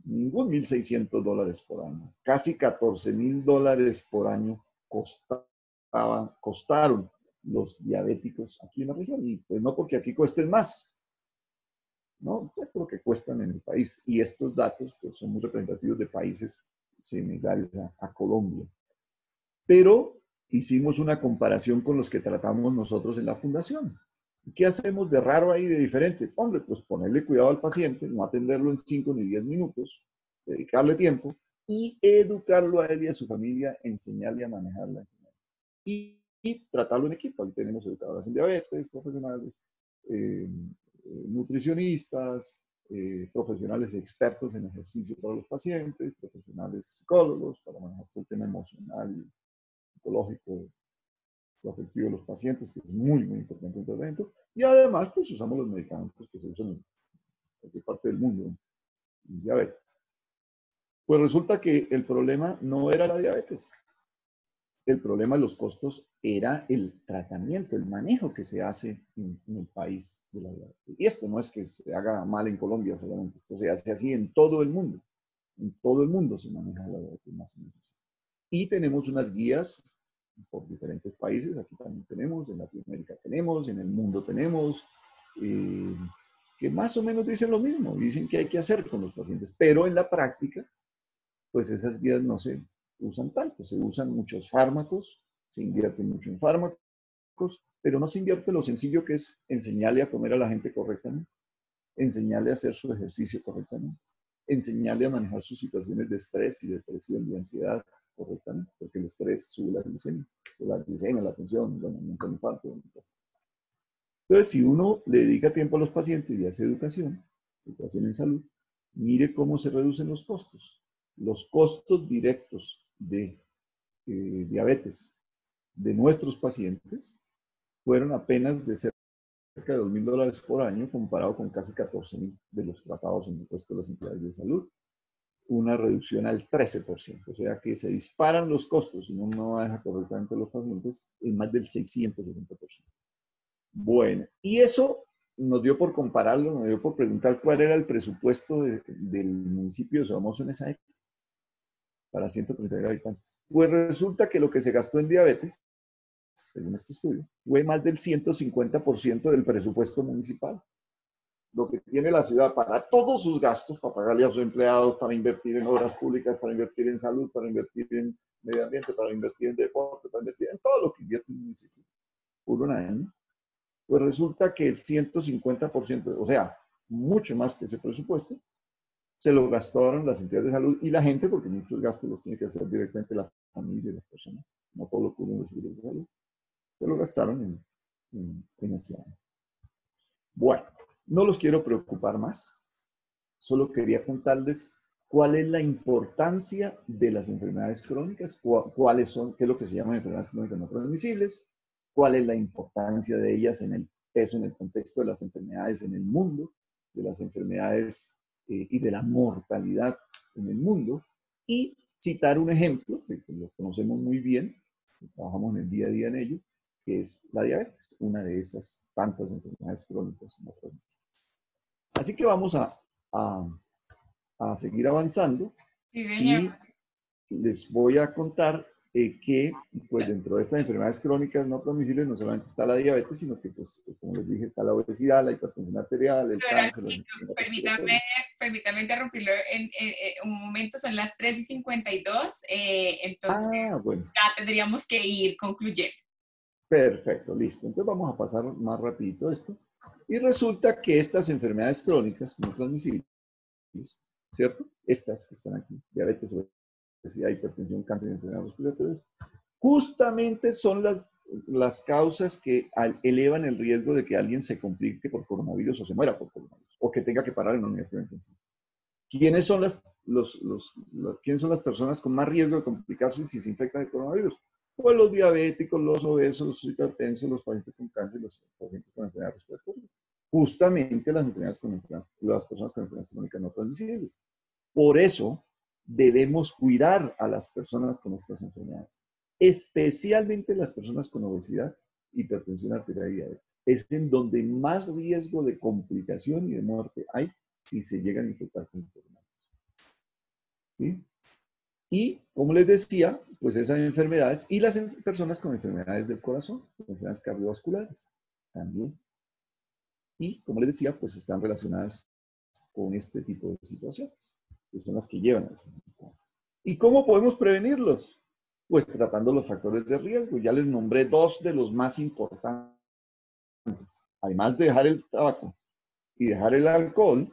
ningún $1.600 por año, casi $14.000 por año costaron los diabéticos aquí en la región. Y pues no porque aquí cuesten más, ¿no? Es lo que cuestan en el país. Y estos datos pues, son muy representativos de países similares a Colombia. Pero hicimos una comparación con los que tratamos nosotros en la fundación. ¿Qué hacemos de raro ahí, de diferente? Hombre, pues ponerle cuidado al paciente, no atenderlo en 5 ni 10 minutos, dedicarle tiempo y educarlo a él y a su familia, enseñarle a manejar la enfermedad. Y tratarlo en equipo. Ahí tenemos educadoras en diabetes, profesionales, nutricionistas, profesionales expertos en ejercicio para los pacientes, profesionales psicólogos para manejar todo el tema emocional, psicológico, afectivo de los pacientes, que es muy, muy importante en el tratamiento. Y además, pues usamos los medicamentos que se usan en cualquier parte del mundo, en diabetes. Pues resulta que el problema no era la diabetes. El problema de los costos era el tratamiento, el manejo que se hace en el país de la diabetes. Y esto no es que se haga mal en Colombia solamente, esto se hace así en todo el mundo. En todo el mundo se maneja la diabetes más o menos así. Y tenemos unas guías por diferentes países, aquí también tenemos, en Latinoamérica tenemos, en el mundo tenemos, que más o menos dicen lo mismo, dicen que hay que hacer con los pacientes, pero en la práctica, pues esas guías no se usan tanto, se usan muchos fármacos, se invierte mucho en fármacos, pero no se invierte lo sencillo que es enseñarle a comer a la gente correctamente, enseñarle a hacer su ejercicio correctamente, enseñarle a manejar sus situaciones de estrés y depresión y ansiedad correctamente, porque el estrés sube la glicemia, la tensión, bueno, nunca me falta. Entonces, si uno le dedica tiempo a los pacientes y hace educación en salud, mire cómo se reducen los costos. Los costos directos de diabetes de nuestros pacientes fueron apenas de cerca de $2.000 por año comparado con casi 14.000 de los tratados en el resto de las entidades de salud. Una reducción al 13%, o sea que se disparan los costos si uno no maneja correctamente a los pacientes en más del 660%. Bueno, y eso nos dio por compararlo, nos dio por preguntar cuál era el presupuesto del municipio de Sogamoso en esa época para 130 habitantes. Pues resulta que lo que se gastó en diabetes, según este estudio, fue más del 150% del presupuesto municipal. Lo que tiene la ciudad para todos sus gastos, para pagarle a sus empleados, para invertir en obras públicas, para invertir en salud, para invertir en medio ambiente, para invertir en deporte, para invertir en todo lo que invierte un municipio por un año, pues resulta que el 150%, o sea, mucho más que ese presupuesto, se lo gastaron las entidades de salud y la gente, porque muchos gastos los tiene que hacer directamente la familia y las personas, no todo lo cubren los seguros de salud, se lo gastaron en ese año. Bueno, no los quiero preocupar más, solo quería contarles cuál es la importancia de las enfermedades crónicas, cuáles son, qué es lo que se llaman enfermedades crónicas no transmisibles, cuál es la importancia de ellas en el peso, en el contexto de las enfermedades en el mundo, de las enfermedades y de la mortalidad en el mundo, y citar un ejemplo, que lo conocemos muy bien, trabajamos en el día a día en ello, que es la diabetes, una de esas tantas enfermedades crónicas no transmisibles. Así que vamos a seguir avanzando Sí, y señor. les voy a contar que pues dentro de estas enfermedades crónicas no transmisibles no solamente está la diabetes, sino que pues como les dije está la obesidad, la hipertensión arterial, el cáncer, la enfermedad respiratoria. Permítame interrumpirlo en un momento, son las 3:52, entonces Ah, bueno, ya tendríamos que ir concluyendo. perfecto, listo. Entonces vamos a pasar más rapidito esto. Y resulta que estas enfermedades crónicas no transmisibles, ¿cierto? Estas que están aquí, diabetes, obesidad, hipertensión, cáncer y enfermedades respiratorias, justamente son las causas que elevan el riesgo de que alguien se complique por coronavirus o se muera por coronavirus, o que tenga que parar en una unidad intensiva. ¿Quiénes son ¿quiénes son las personas con más riesgo de complicarse si se infectan de coronavirus? Pues los diabéticos, los obesos, los hipertensos, los pacientes con cáncer, los pacientes con enfermedades respiratorias. Justamente las personas con enfermedades crónicas no transmisibles. Por eso debemos cuidar a las personas con estas enfermedades, especialmente las personas con obesidad, hipertensión arterial y diabetes. Es en donde más riesgo de complicación y de muerte hay si se llegan a infectar con coronavirus. ¿Sí? Y, como les decía, pues esas enfermedades y las personas con enfermedades del corazón, enfermedades cardiovasculares también. Y, como les decía, pues están relacionadas con este tipo de situaciones, que son las que llevan a esas situaciones. ¿Y cómo podemos prevenirlos? Pues tratando los factores de riesgo. Ya les nombré dos de los más importantes. Además de dejar el tabaco y dejar el alcohol,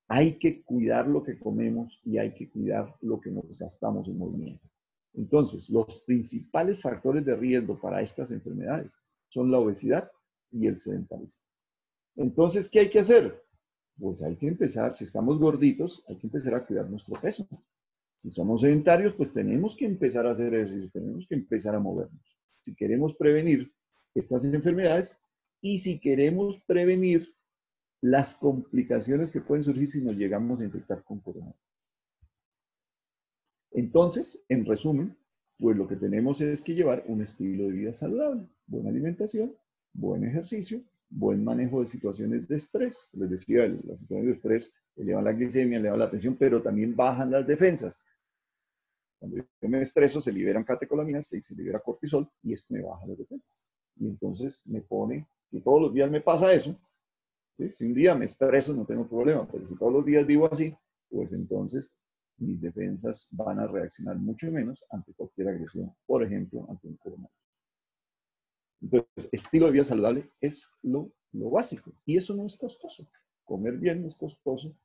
hay que cuidar lo que comemos y hay que cuidar lo que nos gastamos en movimiento. Entonces, los principales factores de riesgo para estas enfermedades son la obesidad y el sedentarismo. Entonces, ¿qué hay que hacer? Pues hay que empezar, si estamos gorditos, hay que empezar a cuidar nuestro peso. Si somos sedentarios, pues tenemos que empezar a hacer ejercicio, tenemos que empezar a movernos. Si queremos prevenir estas enfermedades y si queremos prevenir las complicaciones que pueden surgir si nos llegamos a infectar con coronavirus. Entonces, en resumen, pues lo que tenemos es que llevar un estilo de vida saludable, buena alimentación, buen ejercicio, buen manejo de situaciones de estrés. Les decía, las situaciones de estrés elevan la glicemia, elevan la tensión, pero también bajan las defensas. Cuando yo me estreso, se liberan catecolaminas, se libera cortisol y esto me baja las defensas. Y entonces me pone, si todos los días me pasa eso, ¿sí? Si un día me estreso no tengo problema, pero si todos los días vivo así, pues entonces mis defensas van a reaccionar mucho menos ante cualquier agresión, por ejemplo, ante un coronavirus. Entonces, estilo de vida saludable es lo básico y eso no es costoso. Comer bien no es costoso,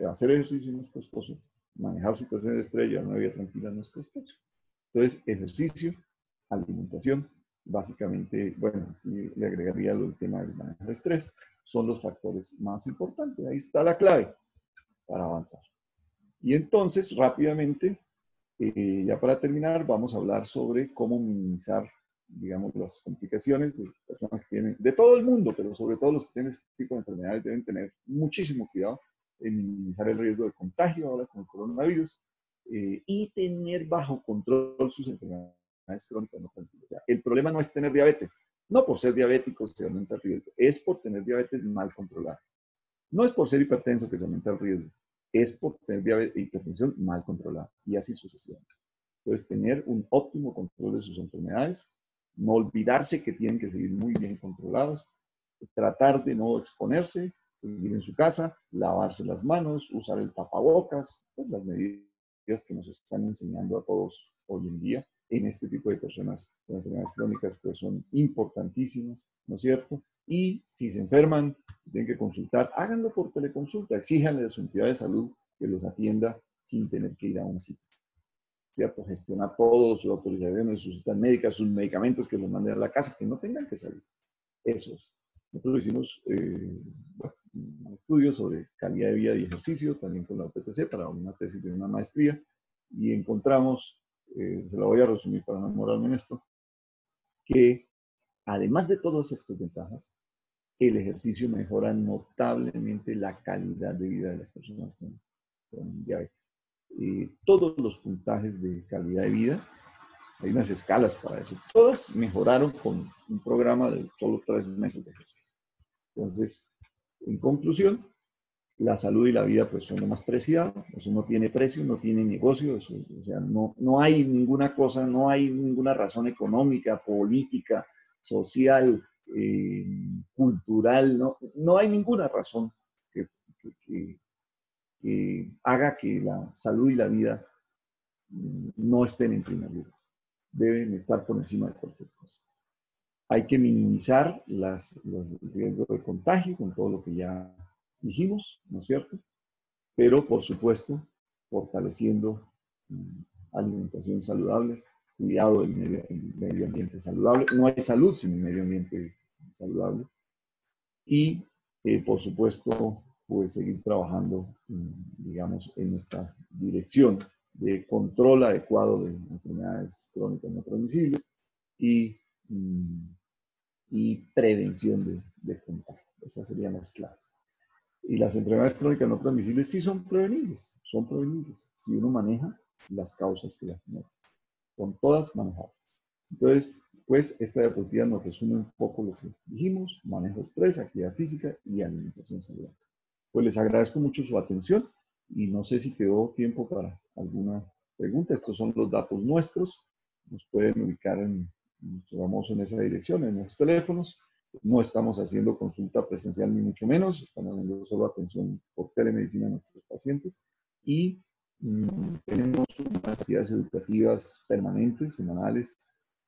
hacer ejercicio no es costoso, manejar situaciones de estrés, llevar una vida tranquila no es costoso. Entonces, ejercicio, alimentación, básicamente, bueno, le agregaría el tema del manejo de estrés, son los factores más importantes. Ahí está la clave para avanzar. Y entonces, rápidamente, ya para terminar, vamos a hablar sobre cómo minimizar, digamos, las complicaciones de personas que tienen, de todo el mundo, pero sobre todo los que tienen este tipo de enfermedades deben tener muchísimo cuidado en minimizar el riesgo de contagio ahora con el coronavirus y tener bajo control sus enfermedades crónicas. No, el problema no es tener diabetes, no por ser diabético se aumenta el riesgo, es por tener diabetes mal controlada. No es por ser hipertenso que se aumenta el riesgo, es por tener diabetes e hipertensión mal controlada y así sucesivamente. Entonces, tener un óptimo control de sus enfermedades, no olvidarse que tienen que seguir muy bien controlados, tratar de no exponerse, seguir en su casa, lavarse las manos, usar el tapabocas, pues las medidas que nos están enseñando a todos hoy en día en este tipo de personas con enfermedades crónicas, pues son importantísimas, ¿no es cierto? Y si se enferman, tienen que consultar, háganlo por teleconsulta, exíjanle a su entidad de salud que los atienda sin tener que ir a una cita. ¿Cierto? Gestionar todo, sus autorizaciones, sus citas médicas, sus medicamentos, que los manden a la casa, que no tengan que salir. Eso es. Nosotros hicimos un estudio sobre calidad de vida y ejercicio, también con la UPTC, para una tesis de una maestría, y encontramos, se la voy a resumir para no demorarme en esto, que además de todas estas ventajas, el ejercicio mejora notablemente la calidad de vida de las personas con diabetes. Todos los puntajes de calidad de vida, hay unas escalas para eso, todas mejoraron con un programa de solo 3 meses de ejercicio. Entonces, en conclusión, la salud y la vida pues son lo más preciado, eso no tiene precio, no tiene negocio, eso, o sea, no hay ninguna cosa, no hay ninguna razón económica, política, social, cultural, no hay ninguna razón que haga que la salud y la vida no estén en primer lugar. Deben estar por encima de cualquier cosa. Hay que minimizar los riesgos de contagio con todo lo que ya dijimos, ¿no es cierto? Pero, por supuesto, fortaleciendo alimentación saludable, cuidado del medio ambiente saludable. No hay salud sin un medio ambiente saludable. Y, por supuesto, pues seguir trabajando, digamos, en esta dirección de control adecuado de enfermedades crónicas no transmisibles y, y prevención de contagio. Esas serían las claves. Y las enfermedades crónicas no transmisibles sí son prevenibles si uno maneja las causas que las generan. Son todas manejables. Entonces, pues esta diapositiva nos resume un poco lo que dijimos: manejo de estrés, actividad física y alimentación saludable. Pues les agradezco mucho su atención y no sé si quedó tiempo para alguna pregunta. Estos son los datos nuestros. Nos pueden ubicar vamos en esa dirección, en los teléfonos. No estamos haciendo consulta presencial ni mucho menos. Estamos dando solo atención por telemedicina a nuestros pacientes. Y tenemos unas actividades educativas permanentes, semanales,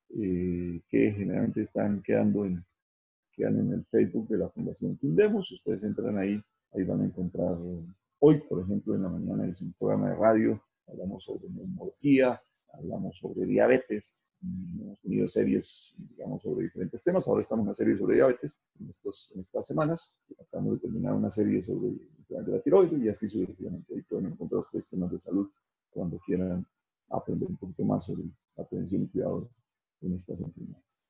que generalmente quedan en el Facebook de la Fundación Tundemos. Si ustedes entran ahí van a encontrar, hoy, por ejemplo, en la mañana es un programa de radio, hablamos sobre neumología, hablamos sobre diabetes, hemos tenido series, digamos, sobre diferentes temas. Ahora estamos en una serie sobre diabetes en estas semanas. Acabamos de terminar una serie sobre el de la tiroides y así sucesivamente. Ahí pueden encontrar ustedes temas de salud cuando quieran aprender un poquito más sobre la prevención y cuidado en estas enfermedades.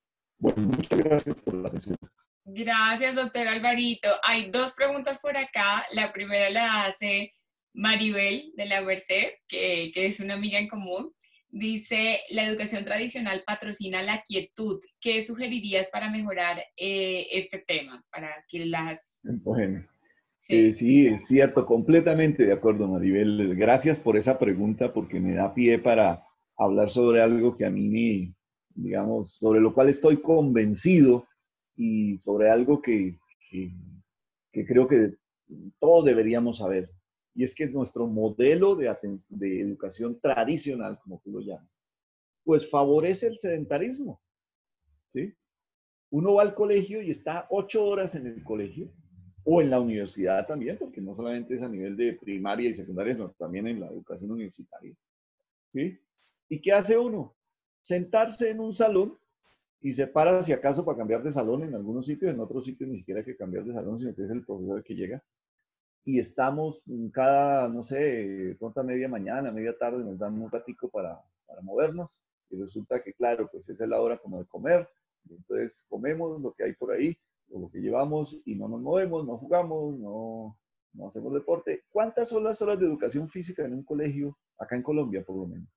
Bueno, muchas gracias por la atención. Gracias, doctor Alvarito. Hay dos preguntas por acá. La primera la hace Maribel de la Merced, que es una amiga en común. Dice: la educación tradicional patrocina la quietud. ¿Qué sugerirías para mejorar este tema? Para que las... Bueno, Sí. sí, es cierto, completamente de acuerdo, Maribel. Gracias por esa pregunta porque me da pie para hablar sobre algo que a mí, digamos, sobre lo cual estoy convencido y sobre algo que creo que todos deberíamos saber. Y es que nuestro modelo de educación tradicional, como tú lo llamas, pues favorece el sedentarismo, ¿sí? Uno va al colegio y está 8 horas en el colegio, o en la universidad también, porque no solamente es a nivel de primaria y secundaria, sino también en la educación universitaria, ¿sí? ¿Y qué hace uno? Sentarse en un salón y se para si acaso para cambiar de salón en algunos sitios, en otros sitios ni siquiera hay que cambiar de salón, sino que es el profesor el que llega. Y estamos cada, no sé, pronta media mañana, media tarde, nos dan un ratico para movernos, y resulta que, claro, pues esa es la hora como de comer, y entonces comemos lo que hay por ahí, o lo que llevamos, y no nos movemos, no jugamos, no hacemos deporte. ¿Cuántas son las horas de educación física en un colegio, acá en Colombia por lo menos?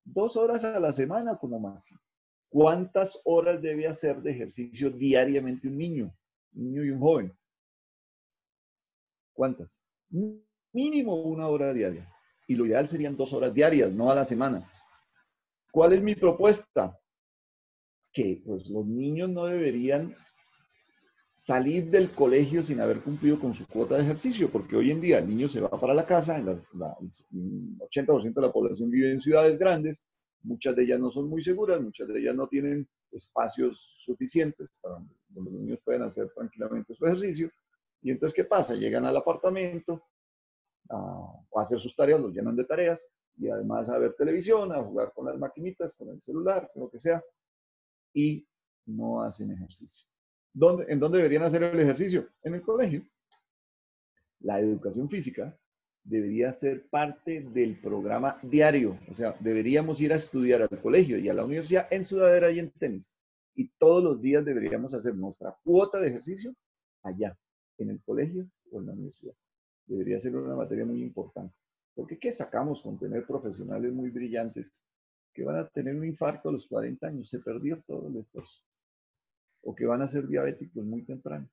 2 horas a la semana como máximo. ¿Cuántas horas debe hacer de ejercicio diariamente un niño y un joven? ¿Cuántas? Mínimo 1 hora diaria. Y lo ideal serían 2 horas diarias, no a la semana. ¿Cuál es mi propuesta? Que pues los niños no deberían salir del colegio sin haber cumplido con su cuota de ejercicio, porque hoy en día el niño se va para la casa, el 80% de la población vive en ciudades grandes, muchas de ellas no son muy seguras, muchas de ellas no tienen espacios suficientes para donde los niños puedan hacer tranquilamente su ejercicio. Y entonces, ¿qué pasa? Llegan al apartamento a hacer sus tareas, los llenan de tareas, y además a ver televisión, a jugar con las maquinitas, con el celular, lo que sea, y no hacen ejercicio. ¿En dónde deberían hacer el ejercicio? En el colegio. La educación física debería ser parte del programa diario. O sea, deberíamos ir a estudiar al colegio y a la universidad en sudadera y en tenis. Y todos los días deberíamos hacer nuestra cuota de ejercicio allá, en el colegio o en la universidad. Debería ser una materia muy importante. Porque ¿qué sacamos con tener profesionales muy brillantes que van a tener un infarto a los 40 años? Se perdió todo el esfuerzo. O que van a ser diabéticos muy temprano.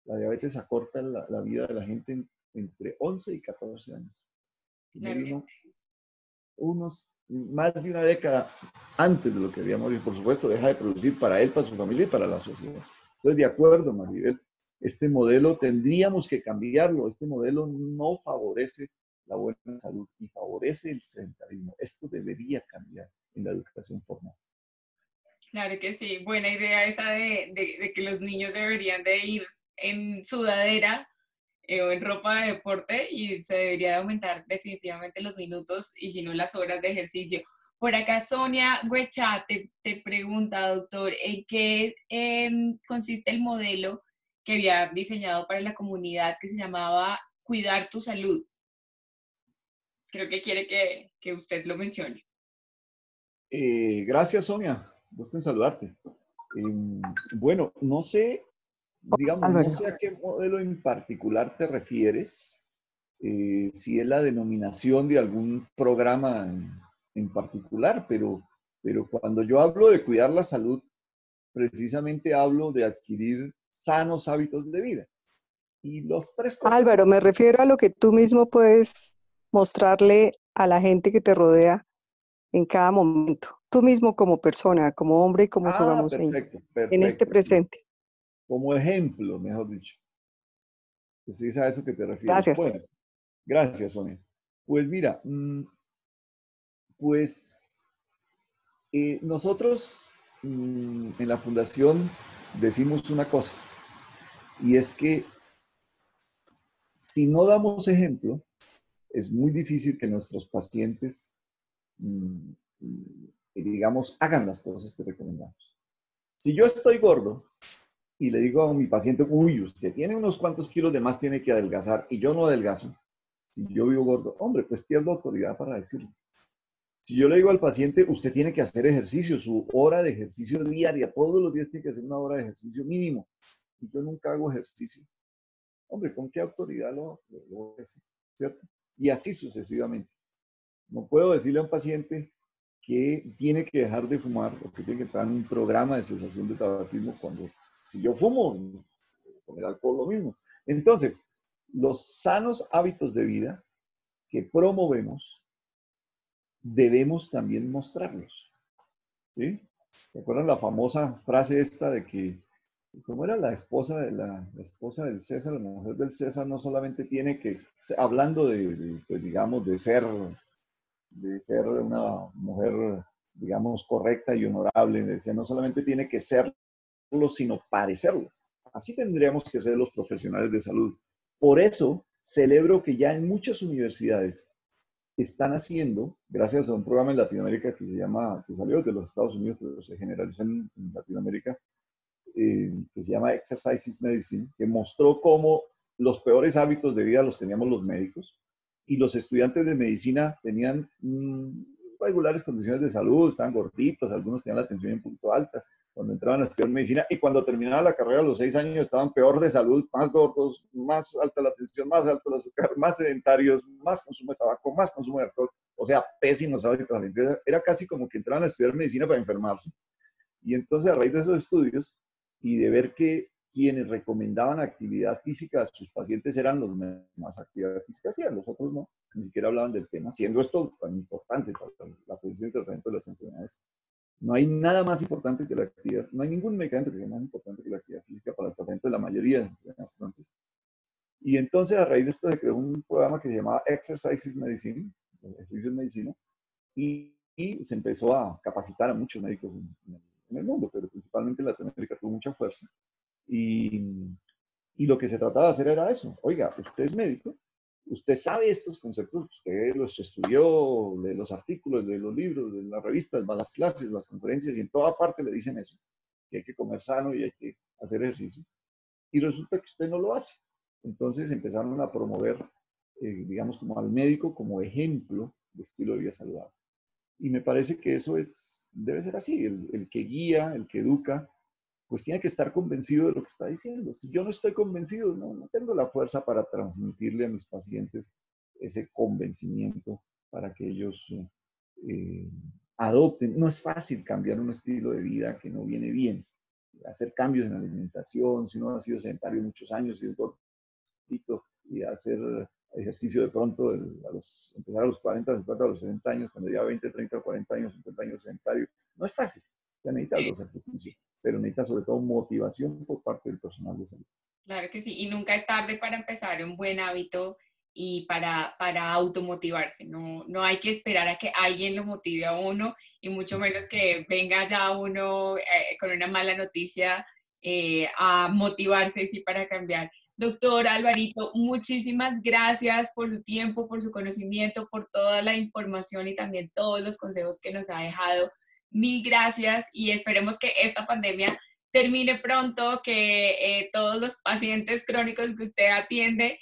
La diabetes acorta la vida de la gente entre 11 y 14 años. Claro que Más de una década antes de lo que habíamos visto. Por supuesto, deja de producir para él, para su familia y para la sociedad. Entonces, de acuerdo, Maribel, este modelo tendríamos que cambiarlo. Este modelo no favorece la buena salud y favorece el sedentarismo. Esto debería cambiar en la educación formal. Claro que sí, buena idea esa de que los niños deberían de ir en sudadera o en ropa de deporte, y se debería de aumentar definitivamente los minutos y si no las horas de ejercicio. Por acá Sonia Huecha te pregunta, doctor, ¿en qué consiste el modelo que había diseñado para la comunidad que se llamaba Cuidar tu Salud. Creo que quiere que usted lo mencione. Gracias, Sonia. Gusto en saludarte. Eh, bueno, no sé, digamos, no Álvaro. sé a qué modelo en particular te refieres, si es la denominación de algún programa en particular, pero cuando yo hablo de cuidar la salud, precisamente hablo de adquirir sanos hábitos de vida. Y las tres cosas Álvaro, me refiero a lo que tú mismo puedes mostrarle a la gente que te rodea en cada momento. Tú mismo como persona, como hombre y como sogamoseño, perfecto, en este perfecto. Sí. presente. Como ejemplo, mejor dicho. Si es a eso que te refieres. Gracias. Bueno, gracias, Sonia. Pues mira, pues nosotros en la fundación decimos una cosa, y es que si no damos ejemplo, es muy difícil que nuestros pacientes, mm, digamos, hagan las cosas que recomendamos. Si yo estoy gordo y le digo a mi paciente, uy, usted tiene unos cuantos kilos de más, tiene que adelgazar, y yo no adelgazo, si yo vivo gordo, hombre, pues pierdo autoridad para decirlo. Si yo le digo al paciente, usted tiene que hacer ejercicio, su hora de ejercicio diaria, todos los días tiene que hacer una hora de ejercicio mínimo, y yo nunca hago ejercicio, hombre, ¿con qué autoridad lo voy a decir? ¿Cierto? Y así sucesivamente. No puedo decirle a un paciente que tiene que dejar de fumar o que tiene que entrar en un programa de cesación de tabaquismo cuando, si yo fumo, con el alcohol lo mismo. Entonces, los sanos hábitos de vida que promovemos, debemos también mostrarlos. ¿Sí? ¿Recuerdan la famosa frase esta de que, cómo era la esposa, la esposa del César, la mujer del César, no solamente tiene que, hablando pues, digamos, de ser una mujer, digamos, correcta y honorable, decía, no solamente tiene que serlo, sino parecerlo. Así tendríamos que ser los profesionales de salud. Por eso celebro que ya en muchas universidades están haciendo, gracias a un programa en Latinoamérica que se llama, que salió de los Estados Unidos, pero se generalizó en Latinoamérica, que se llama Exercises Medicine, que mostró cómo los peores hábitos de vida los teníamos los médicos y los estudiantes de medicina tenían regulares condiciones de salud, estaban gorditos, algunos tenían la tensión un poquito alta cuando entraban a estudiar medicina y cuando terminaban la carrera a los 6 años estaban peor de salud, más gordos, más alta la tensión, más alto el azúcar, más sedentarios, más consumo de tabaco, más consumo de alcohol, o sea, pésimos hábitos. Era casi como que entraban a estudiar medicina para enfermarse. Y entonces a raíz de esos estudios y de ver que quienes recomendaban actividad física a sus pacientes eran los más actividad física hacían, los otros no, ni siquiera hablaban del tema, siendo esto tan importante para la prevención y tratamiento de las enfermedades. No hay nada más importante que la actividad, no hay ningún medicamento que sea más importante que la actividad física para el tratamiento de la mayoría de enfermedades crónicas. Y entonces a raíz de esto se creó un programa que se llamaba Exercises Medicine, ejercicio en medicina, y se empezó a capacitar a muchos médicos en el mundo, pero principalmente en Latinoamérica tuvo mucha fuerza. Y lo que se trataba de hacer era eso. Oiga, usted es médico, usted sabe estos conceptos, usted los estudió, lee los artículos, lee los libros, de las revistas, va a las clases, las conferencias, y en toda parte le dicen eso, que hay que comer sano y hay que hacer ejercicio. Y resulta que usted no lo hace. Entonces empezaron a promover, digamos, como al médico como ejemplo de estilo de vida saludable. Y me parece que eso debe ser así, el que guía, el que educa, pues tiene que estar convencido de lo que está diciendo. Si yo no estoy convencido, no tengo la fuerza para transmitirle a mis pacientes ese convencimiento para que ellos eh, adopten. No es fácil cambiar un estilo de vida que no viene bien. Hacer cambios en la alimentación, si uno ha sido sedentario muchos años, si es gordito, y hacer ejercicio de pronto, empezar a los 40, 50, a los 60 años, cuando ya 20, 30, 40 años, 50 años sedentario, no es fácil. Se necesita los sacrificios, pero necesita sobre todo motivación por parte del personal de salud. Claro que sí, y nunca es tarde para empezar un buen hábito y para automotivarse. No hay que esperar a que alguien lo motive a uno y mucho menos que venga ya uno con una mala noticia a motivarse sí para cambiar. Doctor Alvarito, muchísimas gracias por su tiempo, por su conocimiento, por toda la información y también todos los consejos que nos ha dejado. Mil gracias y esperemos que esta pandemia termine pronto, que todos los pacientes crónicos que usted atiende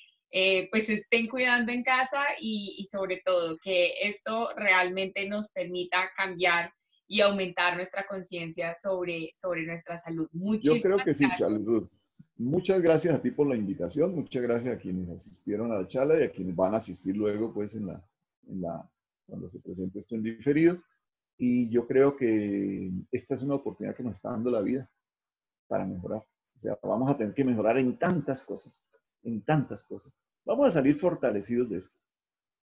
pues estén cuidando en casa y sobre todo que esto realmente nos permita cambiar y aumentar nuestra conciencia sobre nuestra salud. Yo creo Muchísimas que sí, gracias. Charles Ruth. Muchas gracias a ti por la invitación, muchas gracias a quienes asistieron a la charla y a quienes van a asistir luego, pues, cuando se presente esto en diferido. Y yo creo que esta es una oportunidad que nos está dando la vida para mejorar. O sea, vamos a tener que mejorar en tantas cosas, en tantas cosas. Vamos a salir fortalecidos de esto.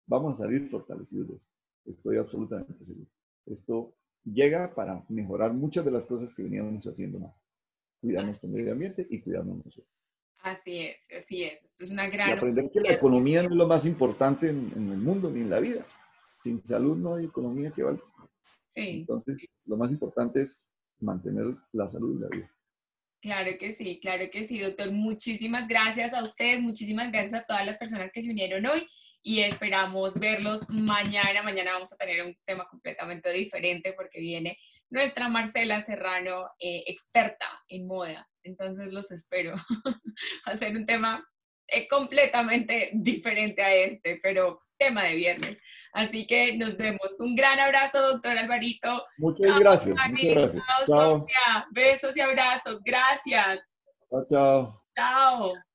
Vamos a salir fortalecidos de esto. Estoy absolutamente seguro. Esto llega para mejorar muchas de las cosas que veníamos haciendo mal. Cuidar nuestro medio ambiente y cuidarnos nosotros. Así es, así es. Esto es una Y gran aprender que la oportunidad. economía no es lo más importante en el mundo ni en la vida. Sin salud no hay economía que valga. Sí. Entonces, lo más importante es mantener la salud y la vida. Claro que sí, doctor. Muchísimas gracias a usted, muchísimas gracias a todas las personas que se unieron hoy y esperamos verlos mañana. Mañana vamos a tener un tema completamente diferente porque viene nuestra Marcela Serrano, experta en moda. Entonces los espero a hacer un tema completamente diferente a este, pero tema de viernes. Así que nos vemos. Un gran abrazo, doctor Alvarito. Muchas Chao, gracias, muchas Dani. gracias. Chao, Chao, Sofía. Besos y abrazos. Gracias. chao, chao. Chao.